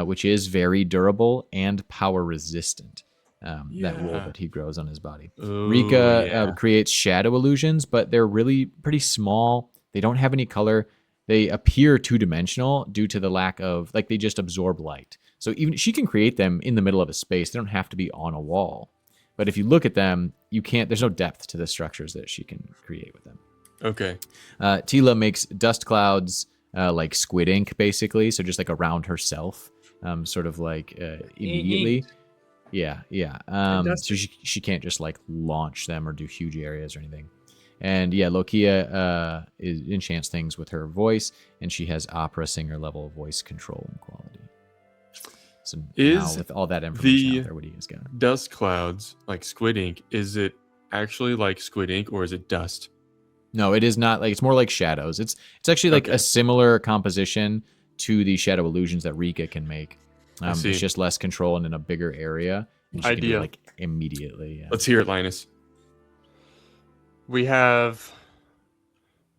which is very durable and power resistant. That wool that he grows on his body. Ooh, Rika yeah. creates shadow illusions, but they're really pretty small. They don't have any color. They appear two-dimensional due to the lack of, like, they just absorb light. So even she can create them in the middle of a space. They don't have to be on a wall. But if you look at them, you can't. There's no depth to the structures that she can create with them. Okay. Tila makes dust clouds like squid ink, basically. So just like around herself. sort of like immediately. Yeah. So she can't just like launch them or do huge areas or anything. And yeah, Lokia enchants things with her voice, and she has opera singer level voice control and quality. So now with all that information out there, what do you guys got? Dust clouds like squid ink, is it actually like squid ink or is it dust? No, it is not. Like, it's more like shadows. It's actually like a similar composition to the shadow illusions that Rika can make. It's just less control and in a bigger area. And she can do it, like, immediately. Yeah. Let's hear it, Linus. We have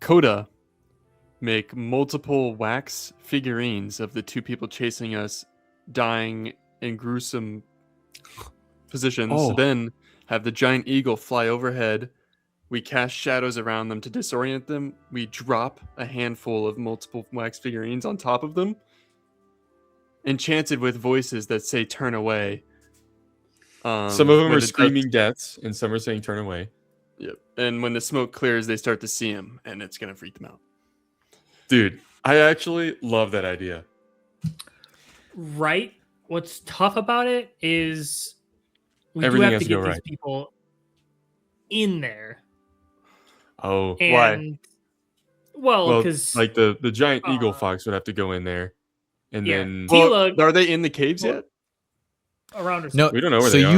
Coda make multiple wax figurines of the two people chasing us dying in gruesome positions. Then have the giant eagle fly overhead. We cast shadows around them to disorient them. We drop a handful of multiple wax figurines on top of them, enchanted with voices that say "turn away." Some of them are screaming deaths, and some are saying "turn away." Yep. And when the smoke clears, they start to see him, and it's gonna freak them out. Dude, I actually love that idea. Right. What's tough about it is we Everything do have has to to get go these right. people in there. Oh, And, why? Well, because like the giant eagle fox would have to go in there, and then Tila are they in the caves yet? around her. No, we don't know where so they are.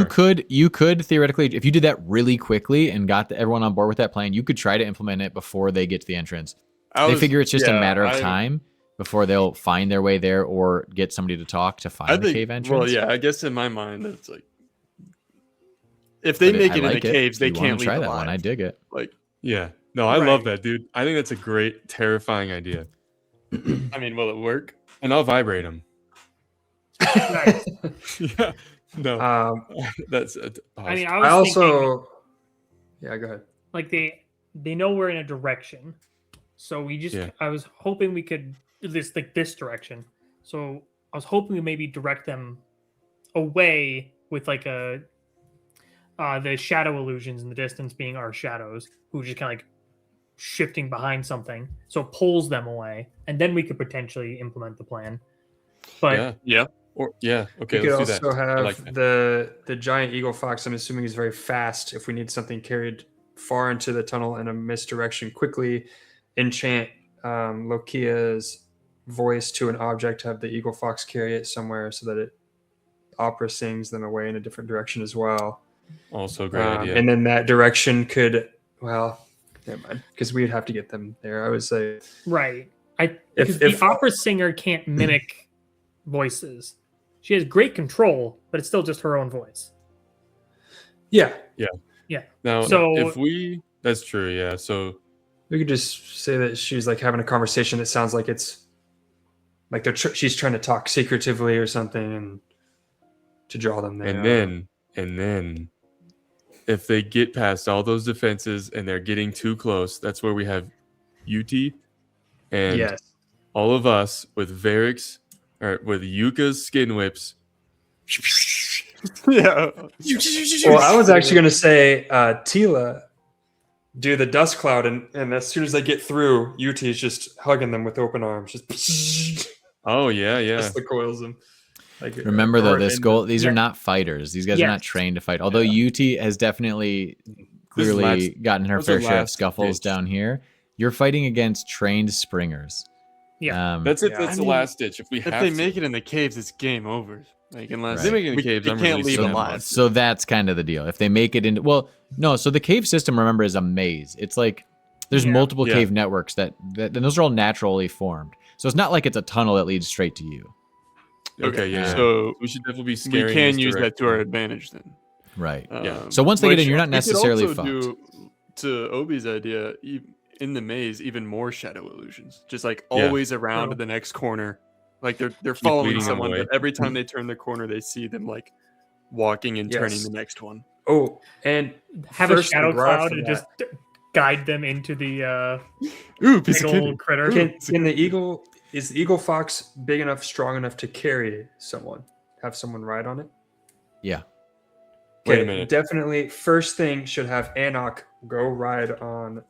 you could theoretically, if you did that really quickly and got everyone on board with that plan, you could try to implement it before they get to the entrance. They figure it's just a matter of time before they'll find their way there or get somebody to talk to find the cave entrance. Well, yeah, I guess in my mind it's like if they make it in the caves, they can't leave try that alive. one. I dig it. Like, yeah, no, I love that, dude. I think that's a great, terrifying idea. I mean, will it work? And I'll vibrate them. Nice. Yeah, no, that's. I mean, I also. Yeah, go ahead. Like they know we're in a direction, so we just. Yeah. I was hoping we could do this like this direction. So I was hoping we maybe direct them away with like a. The shadow illusions in the distance being our shadows, who just kind of like shifting behind something, so it pulls them away, and then we could potentially implement the plan. But yeah. Okay, You could let's do also that. have the giant eagle fox. I'm assuming is very fast. If we need something carried far into the tunnel in a misdirection, quickly enchant Lokia's voice to an object. Have the eagle fox carry it somewhere so that it opera sings them away in a different direction as well. Also, great idea. And then that direction could, well, never mind, because we'd have to get them there. I would say, right, because the opera singer can't mimic voices. She has great control, but it's still just her own voice. Yeah. Now, so if that's true. Yeah. So we could just say that she's like having a conversation that sounds like it's like she's trying to talk secretively or something, and to draw them there. And then, if they get past all those defenses and they're getting too close, that's where we have UT and all of us with Varric's or with Yuka's skin whips. Yeah. Well, I was actually going to say Tila do the dust cloud, and as soon as they get through, UT is just hugging them with open arms. Just oh yeah. Just the coils them. Like, remember though, these are not fighters. These guys are not trained to fight. Although UT has definitely clearly gotten her fair share of scuffles down here. You're fighting against trained springers. Yeah, that's it. That's the last ditch. If they make it in the caves, it's game over. Like unless they make it in the caves, they can't leave alive. So that's kind of the deal. If they make it into so the cave system, remember, is a maze. It's like there's multiple cave networks that and those are all naturally formed. So it's not like it's a tunnel that leads straight to you. Okay, yeah. So we should definitely be scaring. We can use that to our advantage then. Right. Yeah. So once they get in, you're not necessarily fucked. Do, to Obi's idea, in the maze, even more shadow illusions, just like always around the next corner. Like they're following someone, but every time they turn the corner, they see them like walking and turning the next one. Oh, and have a shadow cloud and just guide them into the piece of critter. Is the eagle fox big enough, strong enough to carry someone? Have someone ride on it? Yeah. Okay, wait a minute. Definitely. First thing should have Anok go ride on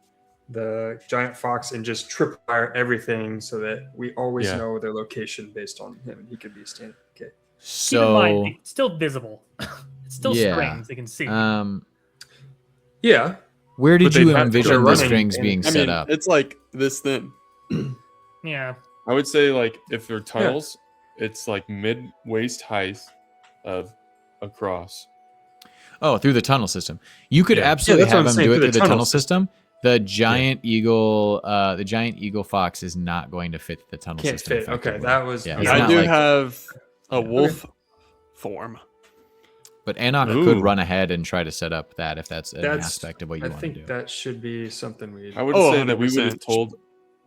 the giant fox and just tripwire everything so that we always Yeah. know their location based on him, and he could be standing. Okay. Keep in mind, So it's still visible. It's still Yeah. strings they can see. Yeah. where did But they'd you have to envision the running strings in- being I set mean, up? it's like this thin. Yeah. I would say like if they're tunnels, it's like mid waist height of across. Oh, through the tunnel system. You could Yeah. absolutely that's what have I'm them saying, do it through through the the tunnel tunnel system. The giant eagle fox is not going to fit the tunnel Can't system. fit. Okay, effectively. that was. Yeah, okay. it's I not do like- have a Okay. wolf form. But Anok Ooh. could run ahead and try to set up that if that's an That's- aspect of what you I want to think do. that should be something we. I would Oh, say that we would have 100%. told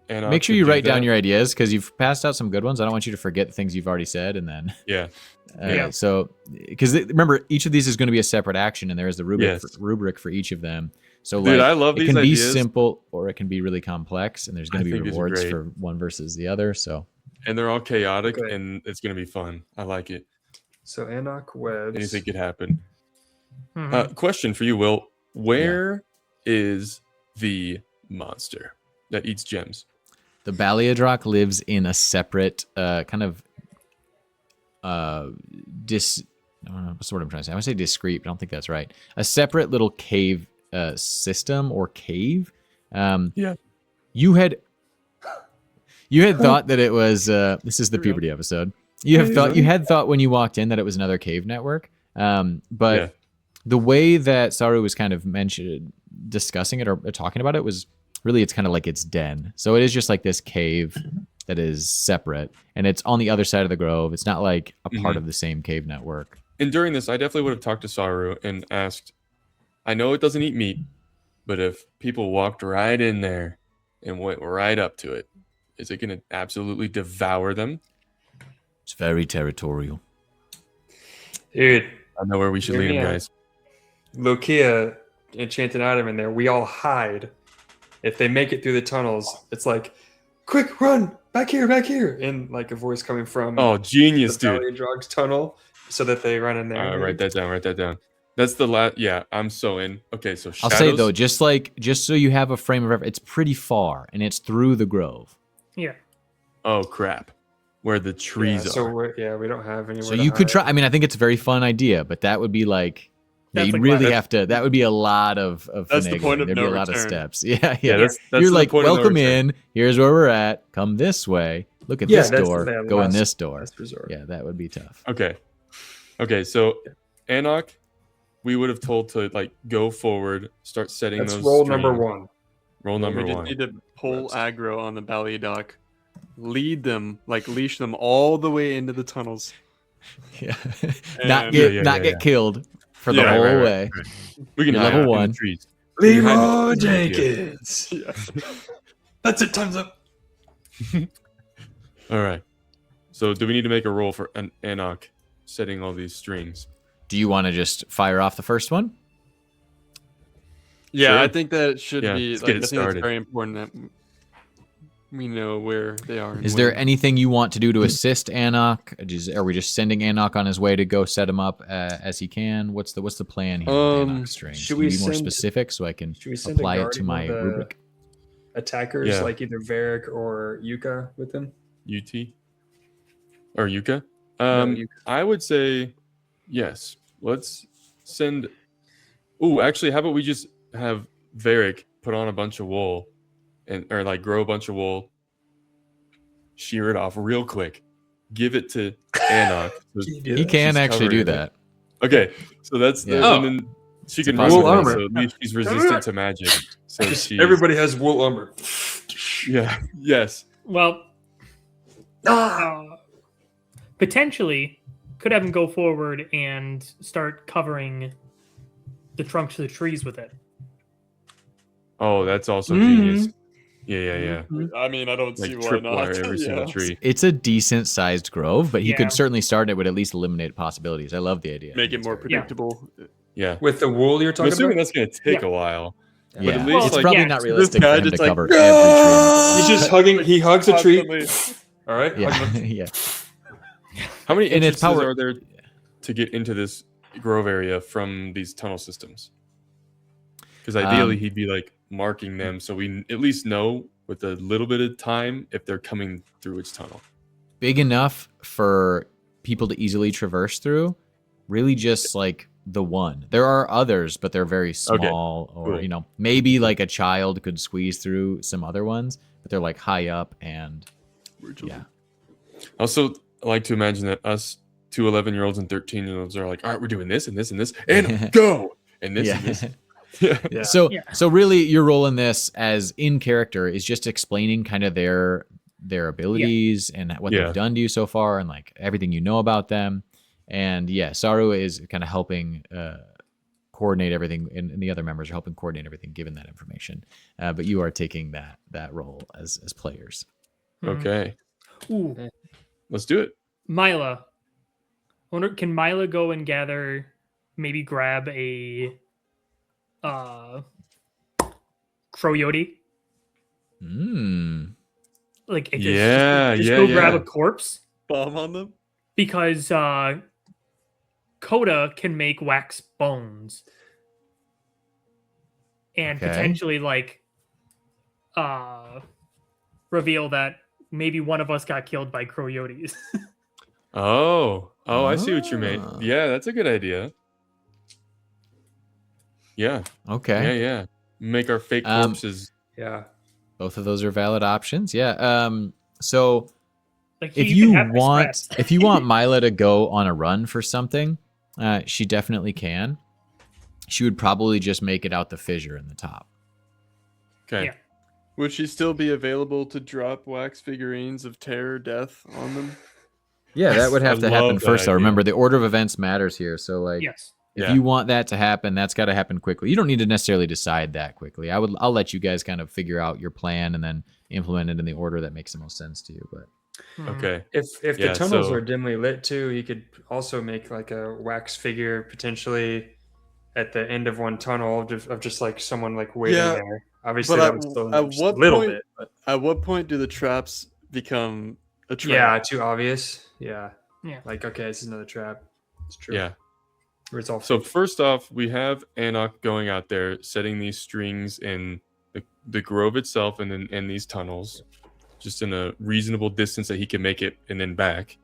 Anok Make sure to you do write down that. your ideas because you've passed out some good ones. I don't want you to forget the things you've already said and then. Yeah. Yeah. So, because remember, each of these is going to be a separate action, and there is the rubric Yes. rubric for each of them. So, Dude, like, I love it these can be ideas. simple or it can be really complex, and there's going I to be think these are rewards great. for one versus the other. So, And they're all chaotic Okay. and it's gonna be fun. I like it. So Anok webs. Anything could happen. Mhm. Question for you, Will. Where is the monster that eats gems? the Baliadrock lives in a separate kind of I don't know what's the word I'm trying to say. I would say discrete, but I don't think that's right. A separate little cave system or cave. Yeah. You had thought that it was. This is the puberty episode. You had thought when you walked in that it was another cave network. But Yeah. the way that Saru was kind of discussing it or talking about it was really it's kind of like its den. So it is just like this cave that is separate, and it's on the other side of the grove. It's not like a part of the same cave network. And during this, I definitely would have talked to Saru and asked, I know it doesn't eat meat, but if people walked right in there and went right up to it, is it going to absolutely devour them? It's very territorial. Dude, I know where we should Hear lead me them, out. guys. Lokia, enchanted item in there. We all hide. If they make it through the tunnels, it's like, quick, run back here, and like a voice coming from Oh, genius, the dude. Valley Drugs tunnel, so that they run in there. Write that down. That's the last. Yeah, I'm so in. Okay, so I'll shadows. say though, just so you have a frame of reference, it's pretty far, and it's through the grove. Yeah. Oh crap, where the trees Yeah, so are. we don't have anywhere. So to you could hide. try. I mean, I think it's a very fun idea, but that would be like. Yeah, That's you'd like really last- have to. That would be a lot of That's the finagling. point of There'd no be a lot of return. steps. Yeah. Yeah, that's You're the like, point of no welcome return. in. Here's where we're at. Come this way. Look at Yeah, this that's door. the Go in last- this door. last resort. Yeah, that would be tough. Okay. So Anok, we would have told to like go forward, start setting That's those. roll number strings. one. Roll number We just one. need to pull Webs. aggro on the belly dock, lead them, like leash them all the way into the tunnels. Yeah. And- not get Yeah. get killed for the Yeah, whole right. way. We can You're hide level in the one. trees. Leroy Behind it. Jenkins. Yeah. That's it. Time's up. All right. So do we need to make a roll for an Anok setting all these strings? Do you want to just fire off the first one? Yeah, Sure. I think that it should Yeah, be. let's Like, get I it think started. it's very important that we know where they are. and Is there when. anything you want to do to assist Anok? Are we just sending Anok on his way to go set him up as he can? What's the plan here with Anok's strings? should Can we you be more send- specific so I can Should we send a apply it to guardian my of the rubric? attackers, Yeah. like either Varric or Yuka, with them? UT or Yuka? Yuka. I would say yes. Let's send. Oh, actually, how about we just have Varric put on a bunch of wool, or like grow a bunch of wool, shear it off real quick, give it to Anok. so He can she's actually do covering it. that. Okay, so that's Yeah. the, Oh. and then she It's a can possibility. wool Wool armor. armor. So at least she's resistant to magic. So she, Everybody has wool armor. yeah, yes. Well, potentially could have him go forward and start covering the trunks of the trees with it. Oh, that's also Mhm. genius. Yeah. I mean, I don't Like see why tripwire not. every single tree. It's a decent sized grove, but he Yeah. could certainly start and it would at least eliminate possibilities. I love the idea. Make it more It's very- predictable. Yeah. With the wool you're I'm talking assuming about? that's going to take a while. But Yeah, at least it's like probably yeah, not so realistic guy for him to just like, cover every tree. He's just hugging. He hugs a tree. Constantly. All right. Yeah, hug him. yeah. how many And it's entrances power- are there to get into this grove area from these tunnel systems? Because ideally he'd be like marking them so we at least know with a little bit of time if they're coming through its tunnel. Big enough for people to easily traverse through. Really just like the one. There are others, but they're very small, or cool. you know, maybe like a child could squeeze through some other ones, but they're like high up and yeah. Also, I like to imagine that us two 11-year-olds and 13-year-olds are like, all right, we're doing this and this and this, and go, and this and this. Yeah. So really, your role in this as in character is just explaining kind of their abilities and what they've done to you so far, and like everything you know about them. And yeah, Saru is kind of helping coordinate everything, and the other members are helping coordinate everything, given that information. But you are taking that role as players. Okay. Ooh, Let's do it. Mila. I wonder, can Mila go and maybe grab a Cryote? Like, just go grab a corpse, Bomb on them. because Coda can make wax bones, and Okay. potentially like reveal that maybe one of us got killed by Cryotes. Oh, I see what you mean. Ah. Yeah, that's a good idea. Yeah. Okay. Yeah. Make our fake corpses. Yeah. Both of those are valid options. Yeah. So Like, if you you can have my want scraps. if you want Mila to go on a run for something, she definitely can. She would probably just make it out the fissure in the top. Okay. Yeah. Would she still be available to drop wax figurines of terror death on them? Yeah, that would have I to happen love that first. So idea. remember, the order of events matters here. So like, Yes. if Yeah. you want that to happen, that's got to happen quickly. You don't need to necessarily decide that quickly. I'll let you guys kind of figure out your plan and then implement it in the order that makes the most sense to you. But Okay. If Yeah, the tunnels so- are dimly lit too, you could also make like a wax figure potentially at the end of one tunnel of just like someone like waiting Yeah, there. Obviously, but that at- would still at just what a little point- bit, but At what point do the traps become a trap? yeah, too obvious. Yeah. Yeah. Like, okay, this is another trap. It's true. Yeah. Or it's all So fake. first off, we have Anok going out there, setting these strings in the grove itself, and then in these tunnels, just in a reasonable distance that he can make it, and then back.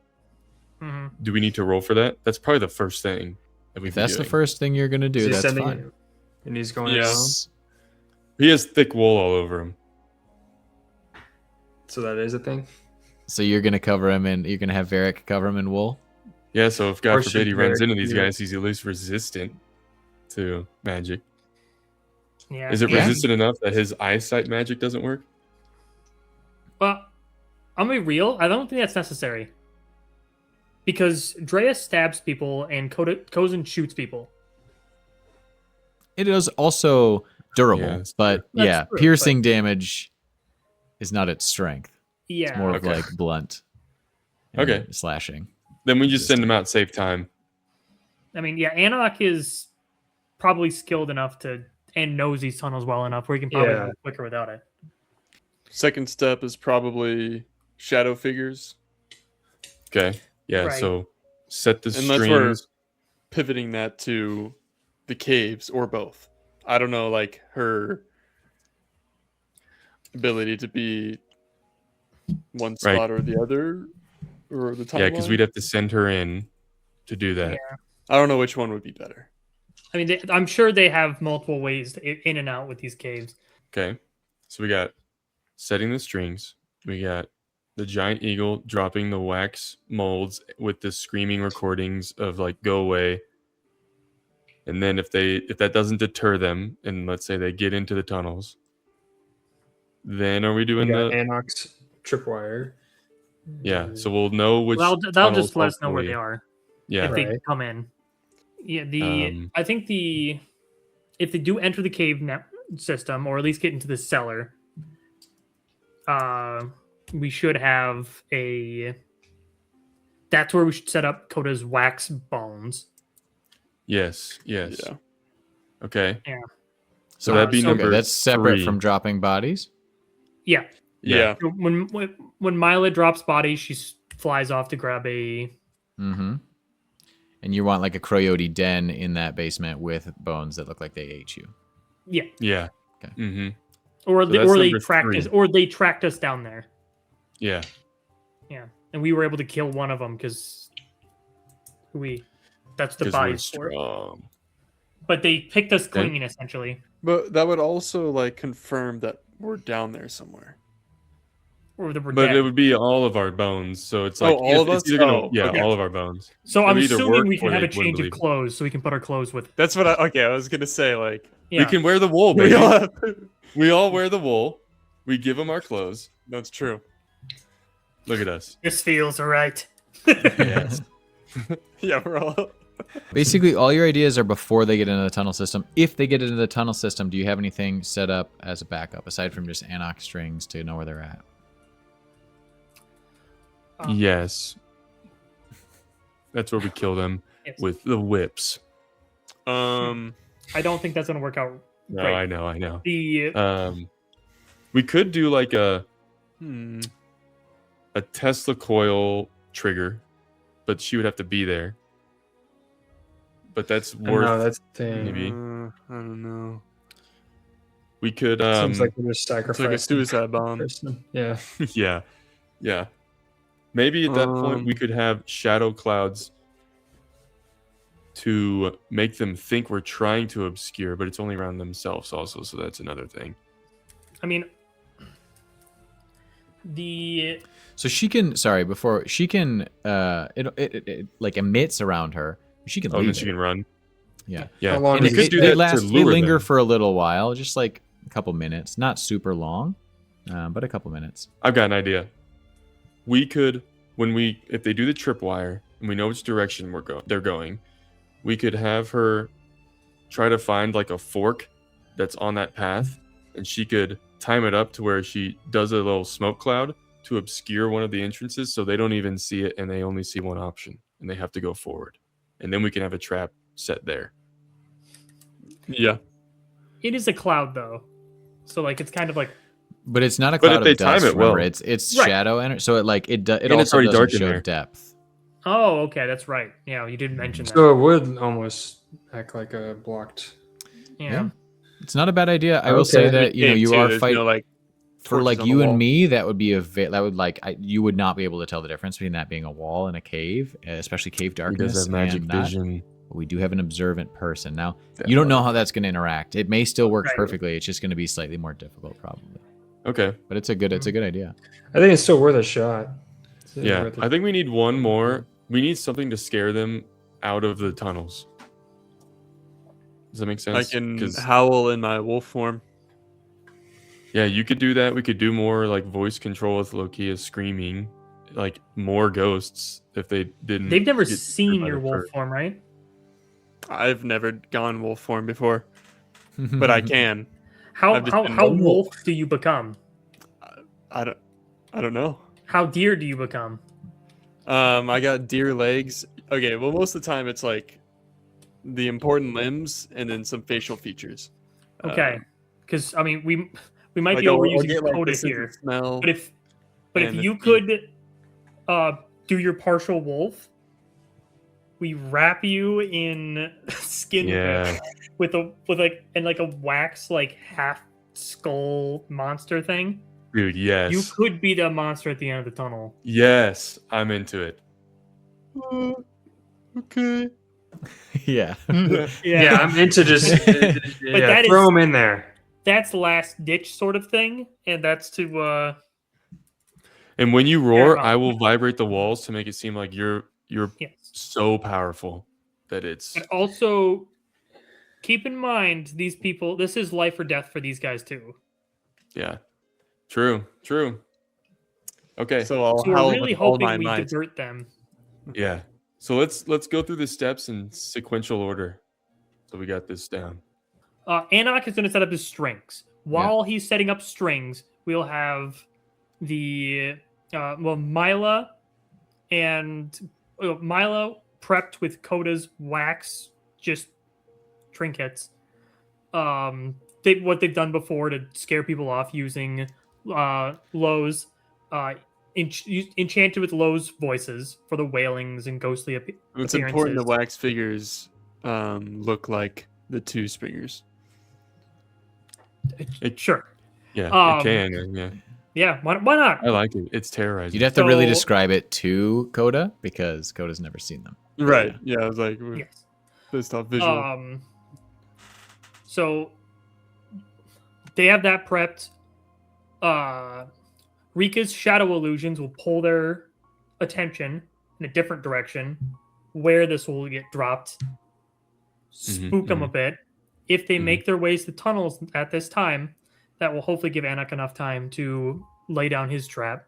Mhm. Do we need to roll for that? That's probably the first thing that we. if that's the first thing you're gonna do, Is he that's sending fine. it? And he's going Yeah. around. He has thick wool all over him. So that is a thing. So you're gonna cover him in. You're gonna have Varric cover him in wool. Yeah, so if Or God should forbid he runs Varric into these do it? guys, he's at least resistant to magic. Yeah. Is it Yeah. resistant enough that his eyesight magic doesn't work? Well, I'm gonna be real. I don't think that's necessary. Because Drea stabs people and Kozin shoots people. It is also durable, Yeah, that's but That's yeah, true, piercing damage is not its strength. Yeah. It's more of Okay. like blunt. and Okay. slashing. Then we just send him out, save time. I mean, yeah, Anok is probably skilled enough and knows these tunnels well enough where he can probably Yeah. go quicker without it. Second step is probably shadow figures. Okay. Yeah, Right. so set the And that's where strings. pivoting that to the caves or both. I don't know, like her ability to be one Right. spot or the other, or the timeline. Yeah, because we'd have to send her in to do that. I don't know which one would be better. I mean, I'm sure they have multiple ways in and out with these caves. Okay. So we got setting the strings. We got the giant eagle dropping the wax molds with the screaming recordings of like go away. And then if that doesn't deter them, and let's say they get into the tunnels, then are we We doing got the Anok's tripwire. yeah? So we'll know which. That'll just tunnels, let us know where hopefully. they are Yeah. if they Right. come in. Yeah, I think if they do enter the cave system, or at least get into the cellar, we should have that's where we should set up Coda's wax bones. Yes. Yeah. Okay. So that'd be so- number that's separate 3. from dropping bodies. Yeah. Yeah. So when Mila drops bodies, she flies off to grab a. Mm-hmm. And you want like a Cryote den in that basement with bones that look like they ate you. Yeah. Yeah. Mm-hmm. Or So they, that's or they number tracked 3. us, or they tracked us down there. Yeah. Yeah, and we were able to kill one of them because that's the Because we're buys for it. strong. But they picked us Then- clean essentially, But that would also like confirm that we're down there somewhere. or that we're But dead. it would be all of our bones. So it's Oh, like all of it's us? either gonna, Oh, yeah, okay. all of our bones. So It I'm would either assuming work we can or have they a change wouldn't of believe it. clothes, so we can put our clothes with. That's what I was gonna say. Like Yeah, We can wear the wool, we baby. all have. We all wear the wool. We give them our clothes. That's true. Look at us. this feels alright. Yes. Yeah, we're all. Basically, all your ideas are before they get into the tunnel system. If they get into the tunnel system, do you have anything set up as a backup aside from just Anok strings to know where they're at? Yes. That's where we kill them Yes. with the whips. I don't think that's gonna work out. No, Great. I know. The We could do like a Hmm. Tesla coil trigger, but she would have to be there. But that's worth. No, that's the thing. maybe. I don't know. We could. Seems like we're It's just like a sacrificing suicide bomb. person. Yeah. yeah. Maybe at that point we Um, could have shadow clouds to make them think we're trying to obscure, but it's only around themselves also. So that's another thing. I mean, the So she can. Sorry, before she can. It like emits around her. She can Oh, and leave then she it. can run. Yeah. Yeah. How long And we does could it do they that last. to They lure linger them. for a little while, just like a couple minutes. Not super long, but a couple minutes. I've got an idea. We could, if they do the tripwire and we know which direction they're going, we could have her try to find like a fork that's on that path, and she could time it up to where she does a little smoke cloud to obscure one of the entrances, so they don't even see it and they only see one option, and they have to go forward, and then we can have a trap set there. Yeah. it is a cloud though, so like it's kind of like But it's not a But cloud if of they dust. time it Remember, well. it's Right. shadow energy. So it it's also already doesn't dark in show there. depth. oh okay, that's right. Yeah, you didn't mention that. So it would almost act like a blocked. Yeah. It's not a bad idea. I will say Okay. that you are fighting like for torches like on you the and wall. me. That would be you would not be able to tell the difference between that being a wall and a cave, especially cave He darkness. does have magic and not. vision. But we do have an observant person. Now That you don't know mother- how that's going to interact. It may still work Right. perfectly. It's just going to be slightly more difficult, probably. Okay. But it's a good idea. I think it's still worth a shot. It's Yeah. worth I think we need one more. We need something to scare them out of the tunnels. Does that make sense? I can 'Cause- howl in my wolf form. Yeah, you could do that. We could do more like voice control with Lokia screaming, like more ghosts if they didn't. They've never get seen by your the wolf bird. form, right? I've never gone wolf form before, but I can. How I've just how been how wolf. wolf do you become? I don't know. How deer do you become? I got deer legs. Okay, well most of the time it's like the important limbs and then some facial features. Okay, because I mean we might Like be I'll overusing get, like, Coda the sense of here, smell. but if and the you feet. could do your partial wolf, we wrap you in skin Yeah. with a wax like half skull monster thing. Dude, yes. You could be the monster at the end of the tunnel. Yes, I'm into it. Okay. yeah. Yeah, I'm into just that throw is- them in there. That's last ditch sort of thing, and that's to And when you roar, enough. I will vibrate the walls to make it seem like you're yes. so powerful that it's But also keep in mind these people. This is life or death for these guys too. yeah. True. Okay. So I'll So we're howl really with all my hoping we might. divert them. Yeah. So let's go through the steps in sequential order. So we got this down. Anok is going to set up his strings. While he's setting up strings, we'll have the Mila and Milo prepped with Coda's wax, just trinkets. What they've done before to scare people off using Lowe's, enchanted with Lowe's voices for the wailings and ghostly It's important the appearances. wax figures look like the two springers. Sure. Yeah, it can. Yeah, Yeah. Why not? I like it. It's terrorizing. You'd have to really So- describe it to Coda because Coda's never seen them. Right. Yeah, I was like, Yes. based off visual. So they have that prepped. Rika's shadow illusions will pull their attention in a different direction where this will get dropped. Spook them a bit. If they make their ways to tunnels at this time, that will hopefully give Anak enough time to lay down his trap.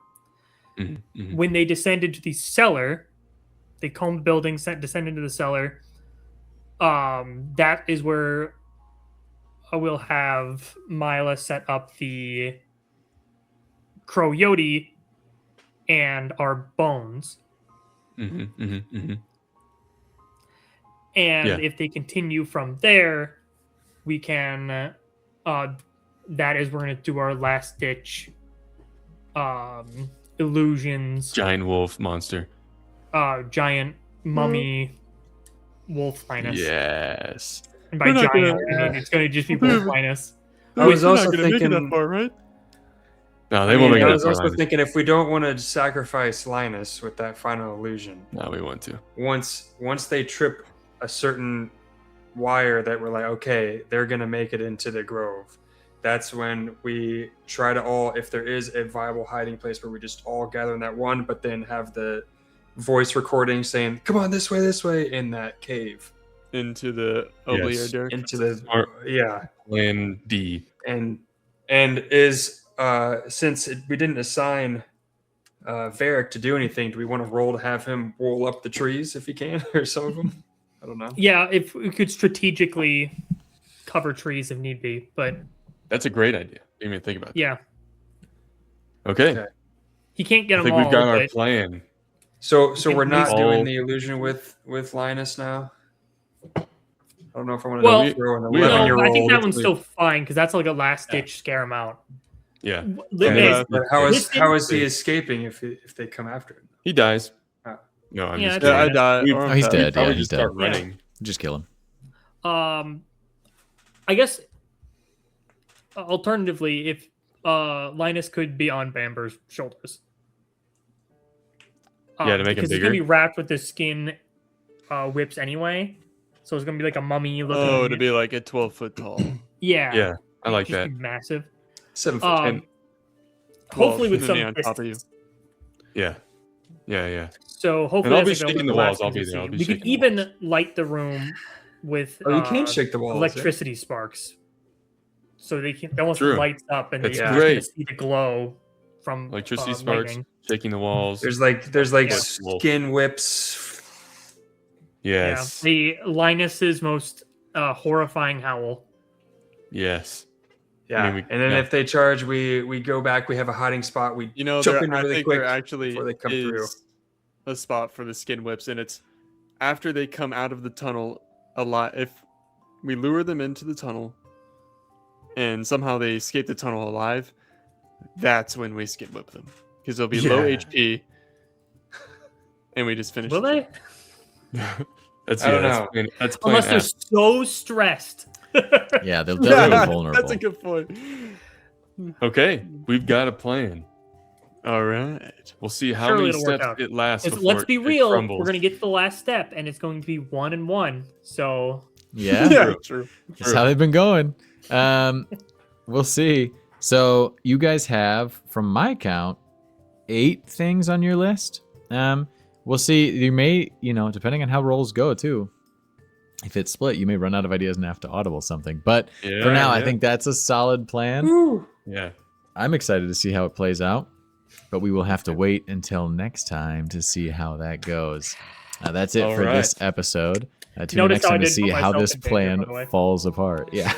When they descend into the cellar, they comb the building, descend into the cellar. That is where we'll have Mila set up the Cryote and our bones. And if they continue from there, we can. That is we're going to do our last ditch illusions. Giant wolf monster. Giant mummy wolf Linus. Yes. And by We're not giant, gonna- I mean it's going to just be wolf Linus. I was We're not also gonna make it thinking. that far, right? No, they won't make I it was that also far. thinking if we don't want to sacrifice Linus with that final illusion, No, we want to. once they trip a certain wire that we're like, okay, they're gonna make it into the grove. That's when we try to all, if there is a viable hiding place where we just all gather in that one, but then have the voice recording saying, "Come on, this way," in that cave Into the Yes. Oblier Derek. into the Or- yeah, Plan D. and is since we didn't assign Varric to do anything, do we want to roll to have him roll up the trees if he can, or some of them? I don't know. Yeah, if we could strategically cover trees if need be, but That's a great idea. Didn't even think about that. yeah, Okay. Okay. he can't get I them think all. we've got our but plan. So can we're not all- doing the illusion with Linus now. I don't know if I want Well, to throw an we- 11-year-old. I think that one's still fine because that's like a last ditch scare him out. Yeah. Yeah. But how is This he escaping if they come after him? He dies. Oh. No, I'm Yeah, just that's Yeah, I kidding. died. We- or I'm Oh, he's fat. dead. Probably Yeah, he's just start dead. running. Just kill him. I guess alternatively, if Linus could be on Bamber's shoulders. Yeah, to make him because he's bigger. gonna be wrapped with the skin whips anyway, so it's gonna be like a mummy looking. Oh, to be like a 12-foot tall. yeah, Yeah, I like just that. be massive. 7 foot. Um, hopefully with isn't he some on top of you? distance. Yeah. Yeah. So hopefully, I'll that's be like shaking the the last walls. I'll thing be to there. I'll see. be We could shaking the even walls. light the room with Oh, you can shake the walls, yeah. electricity sparks, so they can almost True. lights up and That's they great. see the glow from Electricity sparks, lightning. shaking the walls. There's like Yeah. skin whips. Yes. Yeah, the Linus's most horrifying howl. Yes. Yeah, I mean, and then yeah. if they charge, we go back. We have a hiding spot. We You know, jump there, in I really think quick there actually before they come through. is a spot for the skin whips, and it's after they come out of the tunnel a lot. If we lure them into the tunnel, and somehow they escape the tunnel alive, that's when we skin whip them because they'll be low Yeah. HP, and we just finish. Will the they? job. That's I don't that's know. That's plan Unless they're F. so stressed. Yeah, they'll definitely Yeah, be vulnerable. that's a good point. Okay, we've got a plan. All right. We'll see how Surely many it'll work steps out. it lasts. It's- before let's be it real. crumbles. We're gonna get to the last step, and it's going to be 1 and 1. So Yeah, Yeah, true. that's how they've been going. We'll see. So you guys have, from my count, 8 things on your list. We'll see. You may, depending on how rolls go too. If it's split, you may run out of ideas and have to audible something. But Yeah, for now, I yeah. think that's a solid plan. Yeah. I'm excited to see how it plays out, but we will have to wait until next time to see how that goes. That's it All for right. this episode. Tune in Notice next how I time to didn't see put how myself this in danger, plan by the way. falls apart. Yeah.